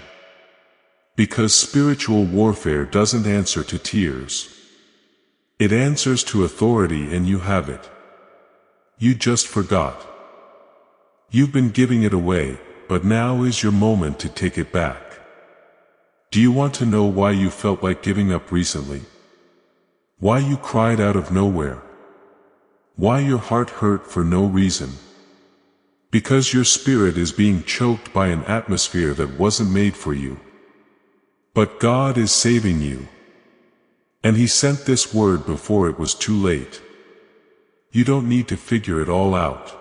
Because spiritual warfare doesn't answer to tears. It answers to authority, and you have it. You just forgot. You've been giving it away, but now is your moment to take it back. Do you want to know why you felt like giving up recently? Why you cried out of nowhere? Why your heart hurt for no reason? Because your spirit is being choked by an atmosphere that wasn't made for you. But God is saving you. And He sent this word before it was too late. You don't need to figure it all out.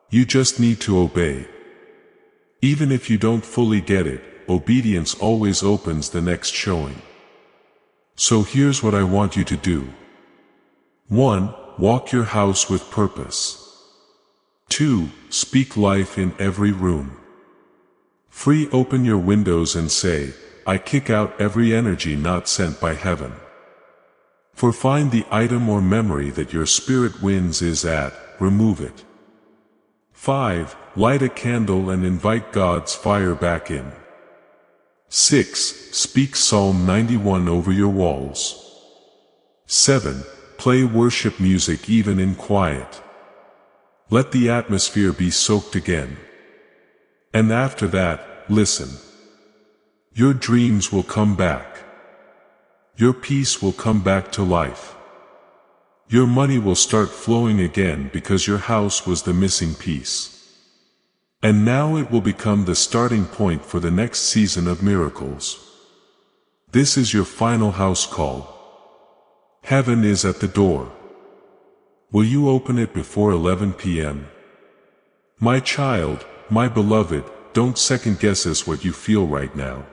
You just need to obey. Even if you don't fully get it, obedience always opens the next showing. So here's what I want you to do. 1. Walk your house with purpose. 2. Speak life in every room. 3. Open your windows and say, "I kick out every energy not sent by heaven." 4. Find the item or memory that your spirit wins is at, remove it. 5. Light a candle and invite God's fire back in. 6. Speak Psalm 91 over your walls. 7. Play worship music even in quiet. Let the atmosphere be soaked again. And after that, listen. Your dreams will come back. Your peace will come back to life. Your money will start flowing again, because your house was the missing piece. And now it will become the starting point for the next season of miracles. This is your final house call. Heaven is at the door. Will you open it before 11 p.m.? My child, my beloved, don't second guess what you feel right now.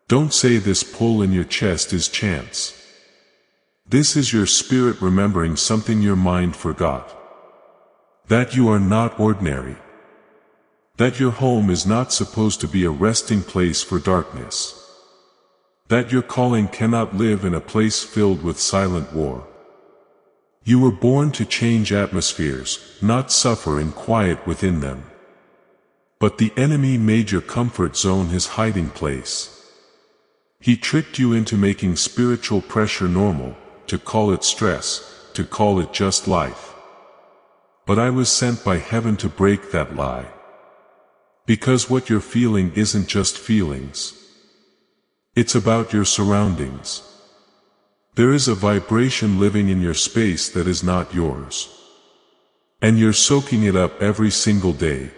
Don't say this pull in your chest is chance. This is your spirit remembering something your mind forgot. That you are not ordinary. That your home is not supposed to be a resting place for darkness. That your calling cannot live in a place filled with silent war. You were born to change atmospheres, not suffer in quiet within them. But the enemy made your comfort zone his hiding place. He tricked you into making spiritual pressure normal, to call it stress, to call it just life. But I was sent by heaven to break that lie. Because what you're feeling isn't just feelings. It's about your surroundings. There is a vibration living in your space that is not yours. And you're soaking it up every single day.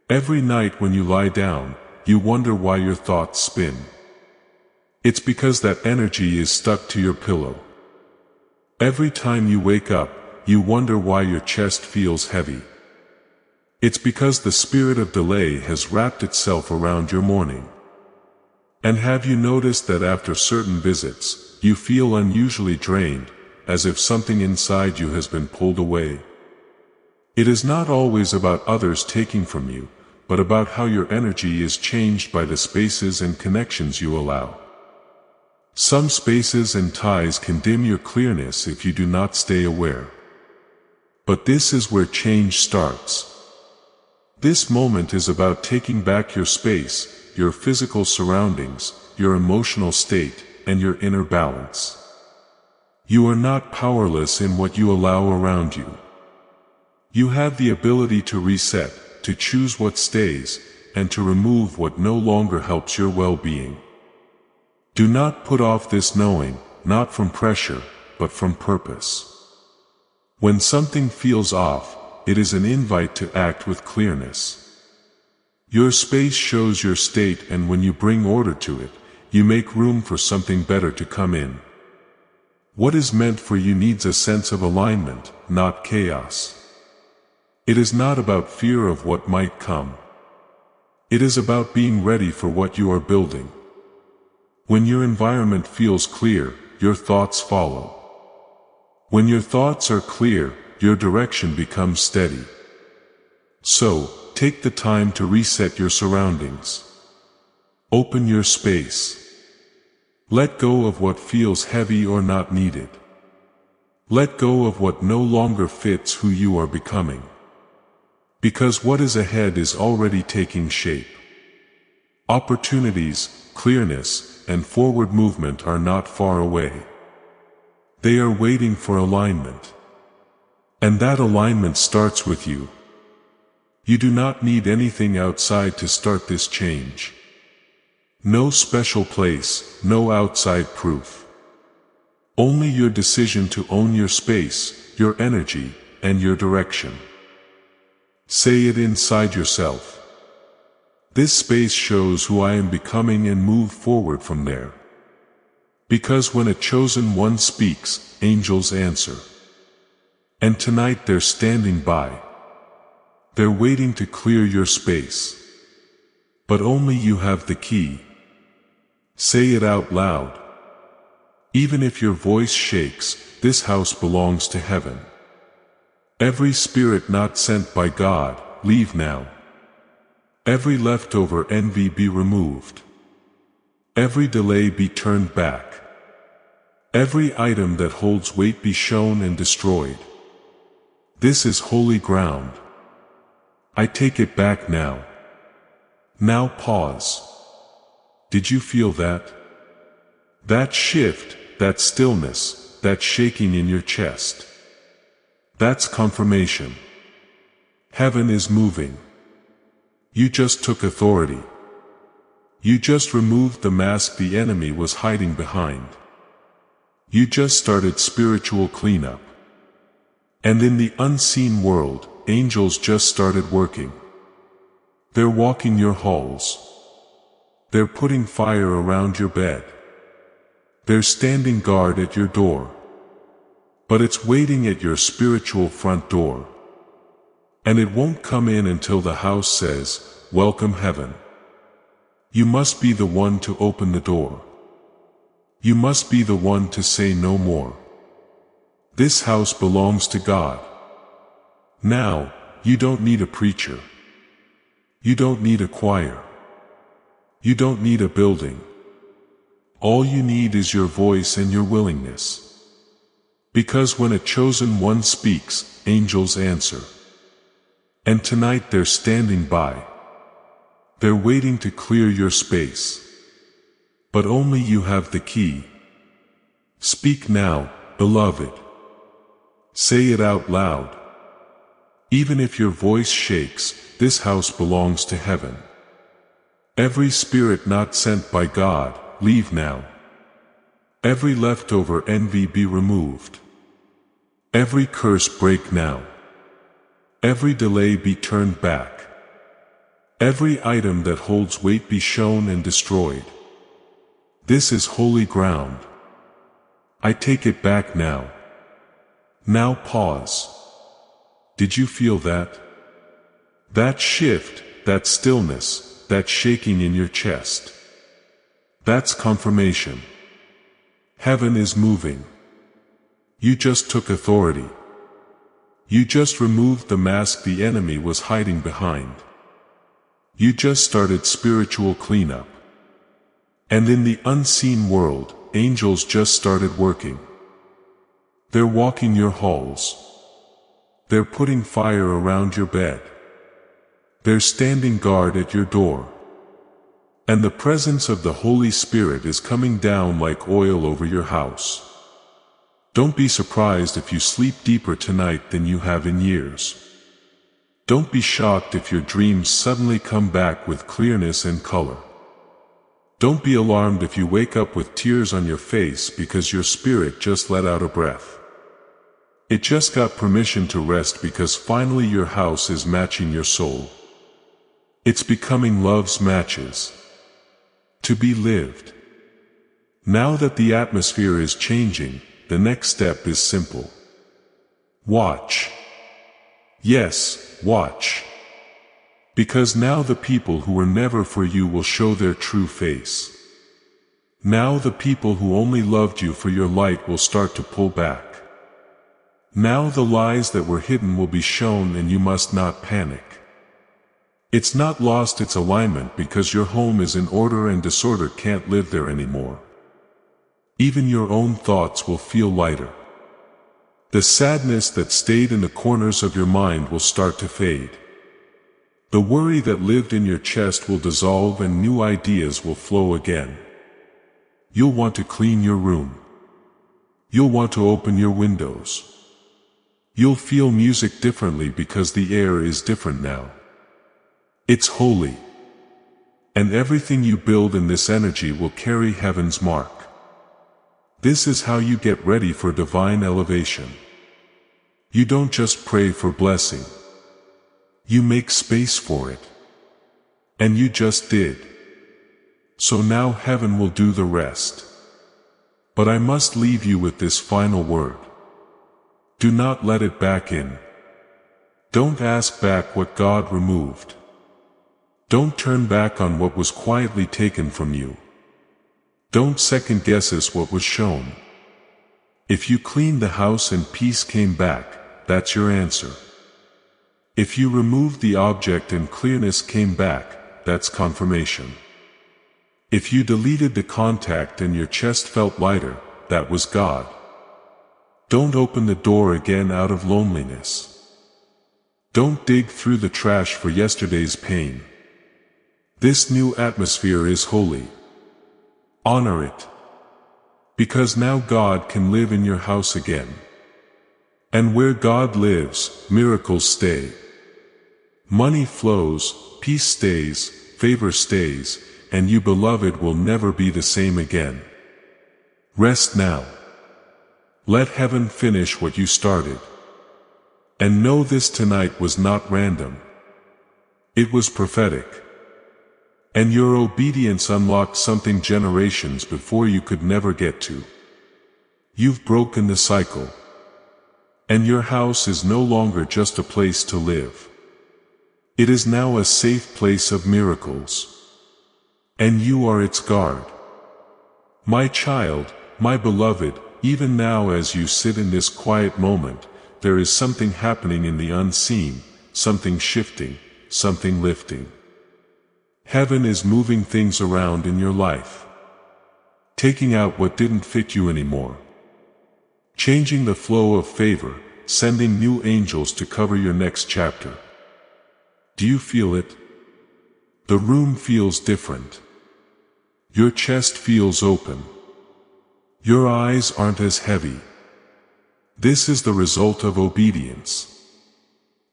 Every night when you lie down, you wonder why your thoughts spin. It's because that energy is stuck to your pillow. Every time you wake up, you wonder why your chest feels heavy. It's because the spirit of delay has wrapped itself around your morning. And have you noticed that after certain visits, you feel unusually drained, as if something inside you has been pulled away? It is not always about others taking from you, but about how your energy is changed by the spaces and connections you allow. Some spaces and ties can dim your clearness if you do not stay aware. But this is where change starts. This moment is about taking back your space, your physical surroundings, your emotional state, and your inner balance. You are not powerless in what you allow around you. You have the ability to reset, to choose what stays, and to remove what no longer helps your well-being. Do not put off this knowing, not from pressure, but from purpose. When something feels off, it is an invite to act with clearness. Your space shows your state, and when you bring order to it, you make room for something better to come in. What is meant for you needs a sense of alignment, not chaos. It is not about fear of what might come. It is about being ready for what you are building. When your environment feels clear, your thoughts follow. When your thoughts are clear, your direction becomes steady. So, take the time to reset your surroundings. Open your space. Let go of what feels heavy or not needed. Let go of what no longer fits who you are becoming. Because what is ahead is already taking shape. Opportunities, clearness, and forward movement are not far away. They are waiting for alignment. And that alignment starts with you. You do not need anything outside to start this change. No special place, no outside proof. Only your decision to own your space, your energy, and your direction. Say it inside yourself. This space shows who I am becoming, and move forward from there. Because when a chosen one speaks, angels answer. And tonight they're standing by. They're waiting to clear your space. But only you have the key. Say it out loud. Even if your voice shakes, this house belongs to heaven. Every spirit not sent by God, leave now. Every leftover envy be removed. Every delay be turned back. Every item that holds weight be shown and destroyed. This is holy ground. I take it back now. Now pause. Did you feel that? That shift, that stillness, that shaking in your chest. That's confirmation. Heaven is moving. You just took authority. You just removed the mask the enemy was hiding behind. You just started spiritual cleanup. And in the unseen world, angels just started working. They're walking your halls. They're putting fire around your bed. They're standing guard at your door. But it's waiting at your spiritual front door. And it won't come in until the house says, "Welcome heaven." You must be the one to open the door. You must be the one to say no more. This house belongs to God. Now, you don't need a preacher. You don't need a choir. You don't need a building. All you need is your voice and your willingness. Because when a chosen one speaks, angels answer. And tonight they're standing by. They're waiting to clear your space. But only you have the key. Speak now, beloved. Say it out loud. Even if your voice shakes, this house belongs to heaven. Every spirit not sent by God, leave now. Every leftover envy be removed. Every curse break now. Every delay be turned back. Every item that holds weight be shown and destroyed. This is holy ground. I take it back now. Now pause. Did you feel that? That shift, that stillness, that shaking in your chest. That's confirmation. Heaven is moving. You just took authority. You just removed the mask the enemy was hiding behind. You just started spiritual cleanup. And in the unseen world, angels just started working. They're walking your halls. They're putting fire around your bed. They're standing guard at your door. And the presence of the Holy Spirit is coming down like oil over your house. Don't be surprised if you sleep deeper tonight than you have in years. Don't be shocked if your dreams suddenly come back with clearness and color. Don't be alarmed if you wake up with tears on your face because your spirit just let out a breath. It just got permission to rest because finally your house is matching your soul. It's becoming love's matches. To be lived. Now that the atmosphere is changing, the next step is simple. Watch. Yes, watch. Because now the people who were never for you will show their true face. Now the people who only loved you for your light will start to pull back. Now the lies that were hidden will be shown and you must not panic. It's not lost its alignment because your home is in order and disorder can't live there anymore. Even your own thoughts will feel lighter. The sadness that stayed in the corners of your mind will start to fade. The worry that lived in your chest will dissolve and new ideas will flow again. You'll want to clean your room. You'll want to open your windows. You'll feel music differently because the air is different now. It's holy. And everything you build in this energy will carry heaven's mark. This is how you get ready for divine elevation. You don't just pray for blessing. You make space for it. And you just did. So now heaven will do the rest. But I must leave you with this final word. Do not let it back in. Don't ask back what God removed. Don't turn back on what was quietly taken from you. Don't second guess what was shown. If you cleaned the house and peace came back, that's your answer. If you removed the object and clearness came back, that's confirmation. If you deleted the contact and your chest felt lighter, that was God. Don't open the door again out of loneliness. Don't dig through the trash for yesterday's pain. This new atmosphere is holy. Honor it. Because now God can live in your house again. And where God lives, miracles stay. Money flows, peace stays, favor stays, and you beloved will never be the same again. Rest now. Let heaven finish what you started. And know this tonight was not random. It was prophetic. And your obedience unlocked something generations before you could never get to. You've broken the cycle. And your house is no longer just a place to live. It is now a safe place of miracles. And you are its guard. My child, my beloved, even now as you sit in this quiet moment, there is something happening in the unseen, something shifting, something lifting. Heaven is moving things around in your life. Taking out what didn't fit you anymore. Changing the flow of favor, sending new angels to cover your next chapter. Do you feel it? The room feels different. Your chest feels open. Your eyes aren't as heavy. This is the result of obedience.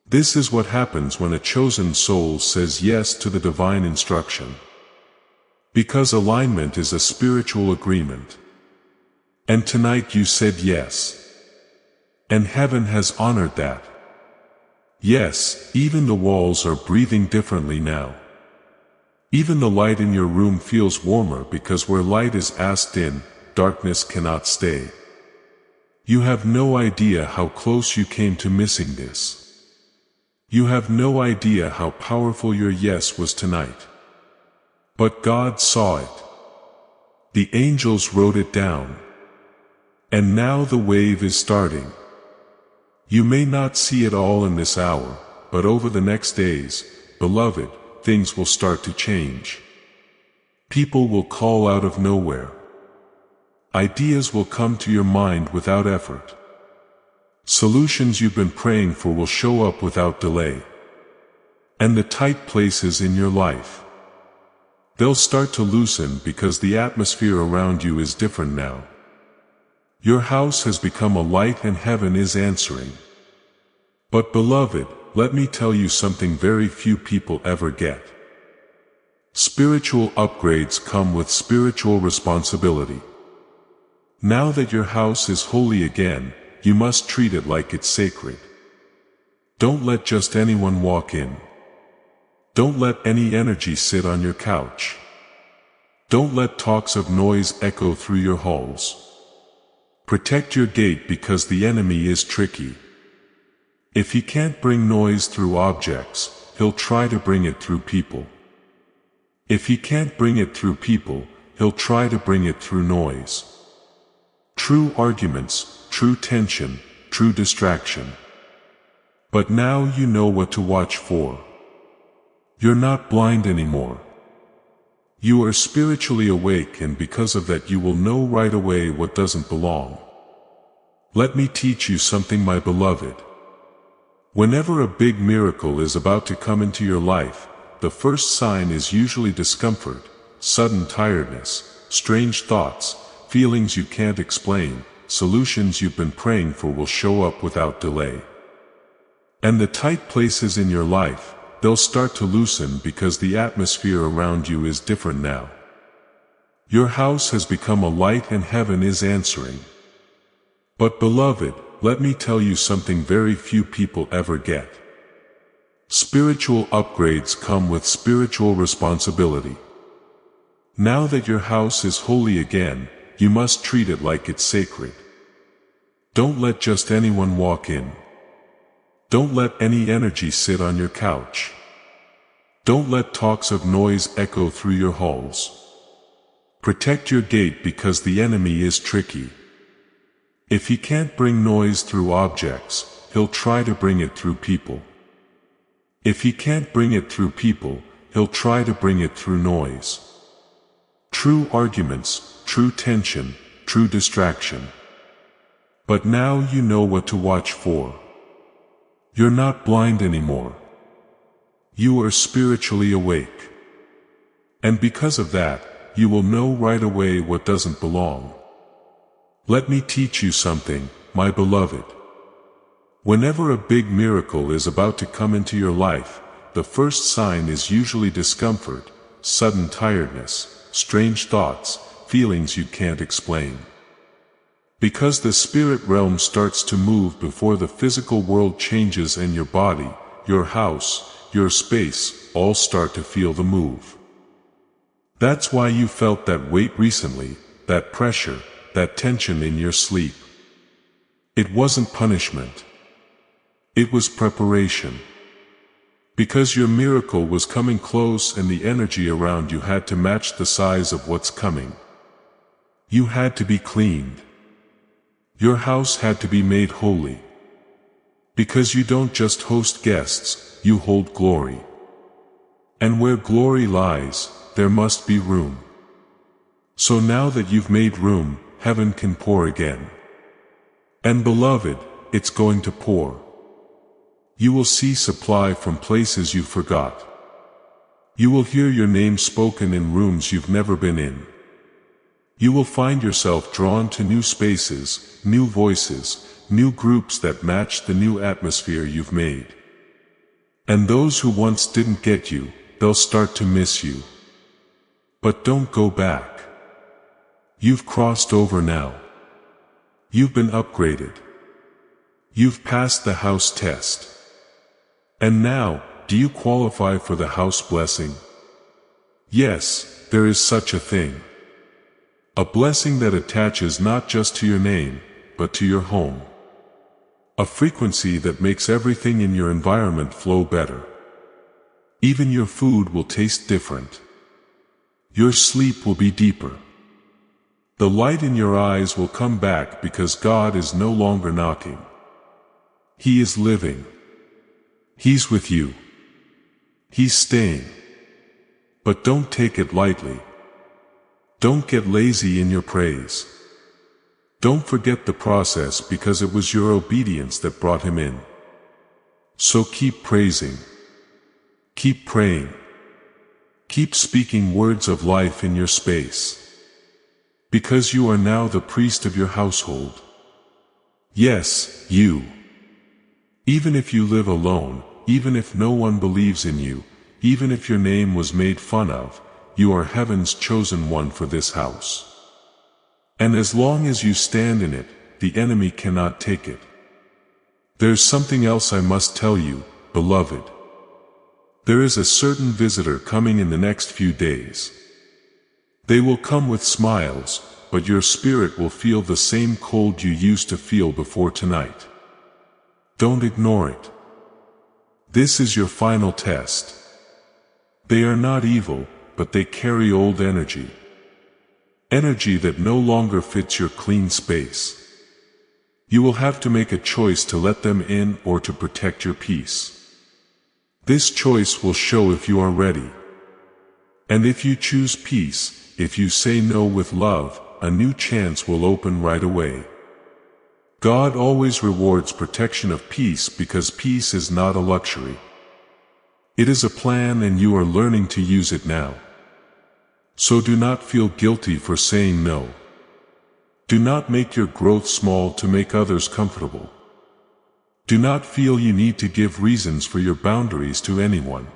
This is what happens when a chosen soul says yes to the divine instruction. Because alignment is a spiritual agreement. And tonight you said yes. And heaven has honored that. Yes, even the walls are breathing differently now. Even the light in your room feels warmer because where light is asked in, darkness cannot stay. You have no idea how close you came to missing this. You have no idea how powerful your yes was tonight. But God saw it. The angels wrote it down. And now the wave is starting. You may not see it all in this hour, but over the next days, beloved, things will start to change. People will call out of nowhere. Ideas will come to your mind without effort. Solutions you've been praying for will show up without delay. And the tight places in your life, they'll start to loosen because the atmosphere around you is different now. Your house has become a light and heaven is answering. But beloved, let me tell you something very few people ever get. Spiritual upgrades come with spiritual responsibility. Now that your house is holy again, you must treat it like it's sacred. Don't let just anyone walk in. Don't let any energy sit on your couch. Don't let talks of noise echo through your halls. Protect your gate because the enemy is tricky. If he can't bring noise through objects, he'll try to bring it through people. If he can't bring it through people, he'll try to bring it through noise. True arguments, true tension, true distraction. But now you know what to watch for. You're not blind anymore. You are spiritually awake, and because of that you will know right away what doesn't belong. Let me teach you something, my beloved. Whenever a big miracle is about to come into your life, the first sign is usually discomfort, sudden tiredness, strange thoughts, feelings you can't explain. Solutions you've been praying for will show up without delay. And the tight places in your life, they'll start to loosen because the atmosphere around you is different now. Your house has become a light and heaven is answering. But beloved, let me tell you something very few people ever get. Spiritual upgrades come with spiritual responsibility. Now that your house is holy again, you must treat it like it's sacred. Don't let just anyone walk in. Don't let any energy sit on your couch. Don't let talks of noise echo through your halls. Protect your gate because the enemy is tricky. If he can't bring noise through objects, he'll try to bring it through people. If he can't bring it through people, he'll try to bring it through noise. True arguments, true tension, true distraction. But now you know what to watch for. You're not blind anymore. You are spiritually awake. And because of that, you will know right away what doesn't belong. Let me teach you something, my beloved. Whenever a big miracle is about to come into your life, the first sign is usually discomfort, sudden tiredness, strange thoughts, feelings you can't explain. Because the spirit realm starts to move before the physical world changes, and your body, your house, your space, all start to feel the move. That's why you felt that weight recently, that pressure, that tension in your sleep. It wasn't punishment. It was preparation. Because your miracle was coming close and the energy around you had to match the size of what's coming. You had to be cleaned. Your house had to be made holy. Because you don't just host guests, you hold glory. And where glory lies, there must be room. So now that you've made room, heaven can pour again. And beloved, it's going to pour. You will see supply from places you forgot. You will hear your name spoken in rooms you've never been in. You will find yourself drawn to new spaces, new voices, new groups that match the new atmosphere you've made. And those who once didn't get you, they'll start to miss you. But don't go back. You've crossed over now. You've been upgraded. You've passed the house test. And now, do you qualify for the house blessing? Yes, there is such a thing. A blessing that attaches not just to your name, but to your home. A frequency that makes everything in your environment flow better. Even your food will taste different. Your sleep will be deeper. The light in your eyes will come back because God is no longer knocking. He is living. He's with you. He's staying. But don't take it lightly. Don't get lazy in your praise. Don't forget the process, because it was your obedience that brought him in. So keep praising. Keep praying. Keep speaking words of life in your space. Because you are now the priest of your household. Yes, you. Even if you live alone, even if no one believes in you, even if your name was made fun of, you are heaven's chosen one for this house. And as long as you stand in it, the enemy cannot take it. There's something else I must tell you, beloved. There is a certain visitor coming in the next few days. They will come with smiles, but your spirit will feel the same cold you used to feel before tonight. Don't ignore it. This is your final test. They are not evil, but they carry old energy. Energy that no longer fits your clean space. You will have to make a choice to let them in or to protect your peace. This choice will show if you are ready. And if you choose peace, if you say no with love, a new chance will open right away. God always rewards protection of peace, because peace is not a luxury. It is a plan, and you are learning to use it now. So do not feel guilty for saying no. Do not make your growth small to make others comfortable. Do not feel you need to give reasons for your boundaries to anyone.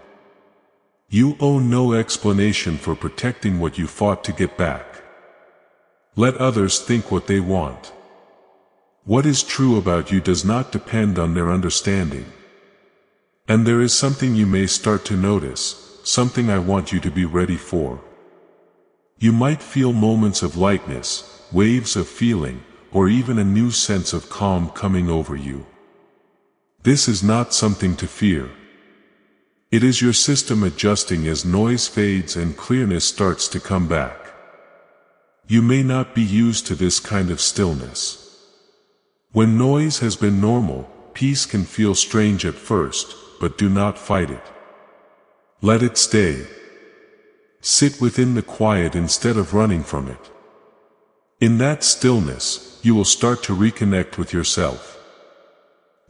You owe no explanation for protecting what you fought to get back. Let others think what they want. What is true about you does not depend on their understanding. And there is something you may start to notice, something I want you to be ready for. You might feel moments of lightness, waves of feeling, or even a new sense of calm coming over you. This is not something to fear. It is your system adjusting as noise fades and clearness starts to come back. You may not be used to this kind of stillness. When noise has been normal, peace can feel strange at first, but do not fight it. Let it stay. Sit within the quiet instead of running from it. In that stillness, you will start to reconnect with yourself.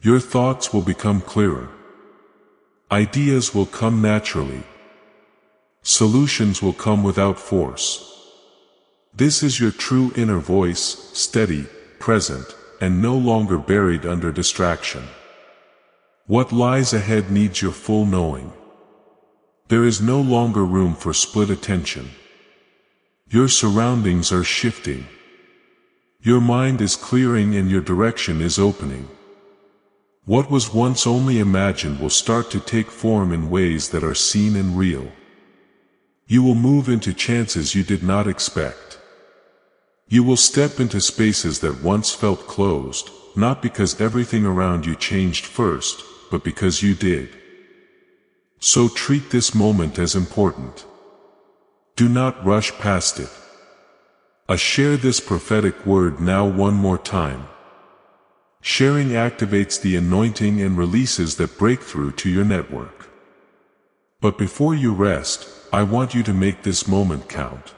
Your thoughts will become clearer. Ideas will come naturally. Solutions will come without force. This is your true inner voice, steady, present, and no longer buried under distraction. What lies ahead needs your full knowing. There is no longer room for split attention. Your surroundings are shifting. Your mind is clearing and your direction is opening. What was once only imagined will start to take form in ways that are seen and real. You will move into chances you did not expect. You will step into spaces that once felt closed, not because everything around you changed first, but because you did. So treat this moment as important. Do not rush past it. Share this prophetic word now one more time. Sharing activates the anointing and releases that breakthrough to your network. But before you rest, I want you to make this moment count.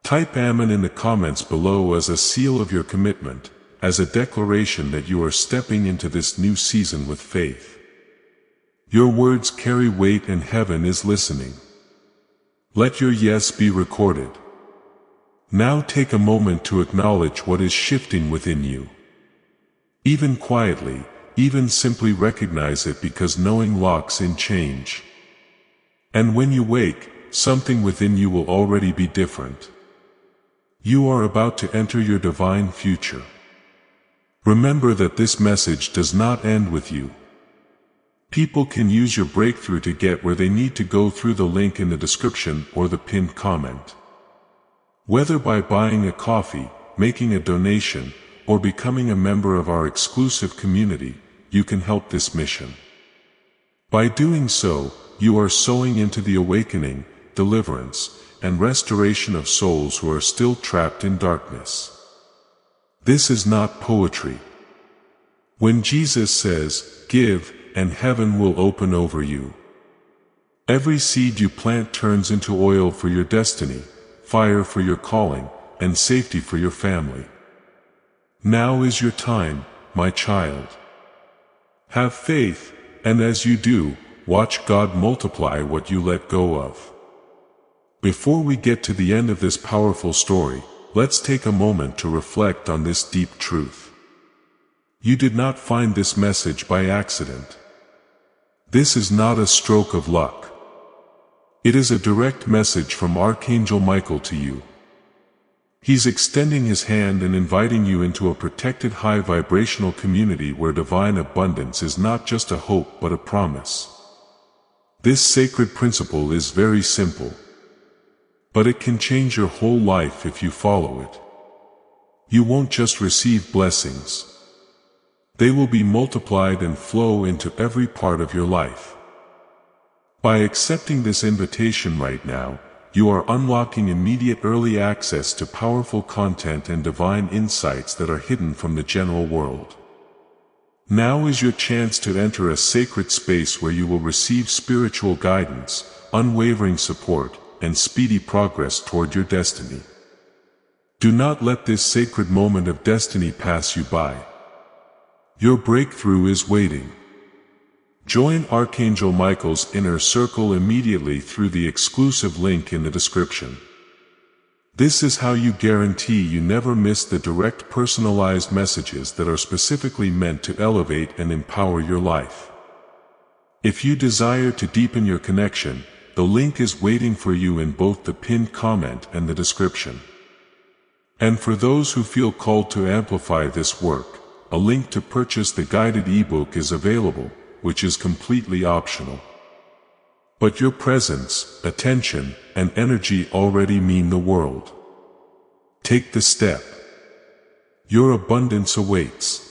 Type Amen in the comments below as a seal of your commitment, as a declaration that you are stepping into this new season with faith. Your words carry weight and heaven is listening. Let your yes be recorded. Now take a moment to acknowledge what is shifting within you. Even quietly, even simply recognize it, because knowing locks in change. And when you wake, something within you will already be different. You are about to enter your divine future. Remember that this message does not end with you. People can use your breakthrough to get where they need to go through the link in the description or the pinned comment. Whether by buying a coffee, making a donation, or becoming a member of our exclusive community, you can help this mission. By doing so, you are sowing into the awakening, deliverance, and restoration of souls who are still trapped in darkness. This is not poetry. When Jesus says, "Give, and heaven will open over you," Every seed you plant turns into oil for your destiny, fire for your calling, and safety for your family. Now is your time, my child. Have faith, and as you do, watch God multiply what you let go of. Before we get to the end of this powerful story, let's take a moment to reflect on this deep truth. You did not find this message by accident. This is not a stroke of luck. It is a direct message from Archangel Michael to you. He's extending his hand and inviting you into a protected high vibrational community where divine abundance is not just a hope but a promise. This sacred principle is very simple, but it can change your whole life if you follow it. You won't just receive blessings. They will be multiplied and flow into every part of your life. By accepting this invitation right now, you are unlocking immediate early access to powerful content and divine insights that are hidden from the general world. Now is your chance to enter a sacred space where you will receive spiritual guidance, unwavering support, and speedy progress toward your destiny. Do not let this sacred moment of destiny pass you by. Your breakthrough is waiting. Join Archangel Michael's inner circle immediately through the exclusive link in the description. This is how you guarantee you never miss the direct personalized messages that are specifically meant to elevate and empower your life. If you desire to deepen your connection, the link is waiting for you in both the pinned comment and the description. And for those who feel called to amplify this work, a link to purchase the guided ebook is available, which is completely optional. But your presence, attention, and energy already mean the world. Take the step. Your abundance awaits.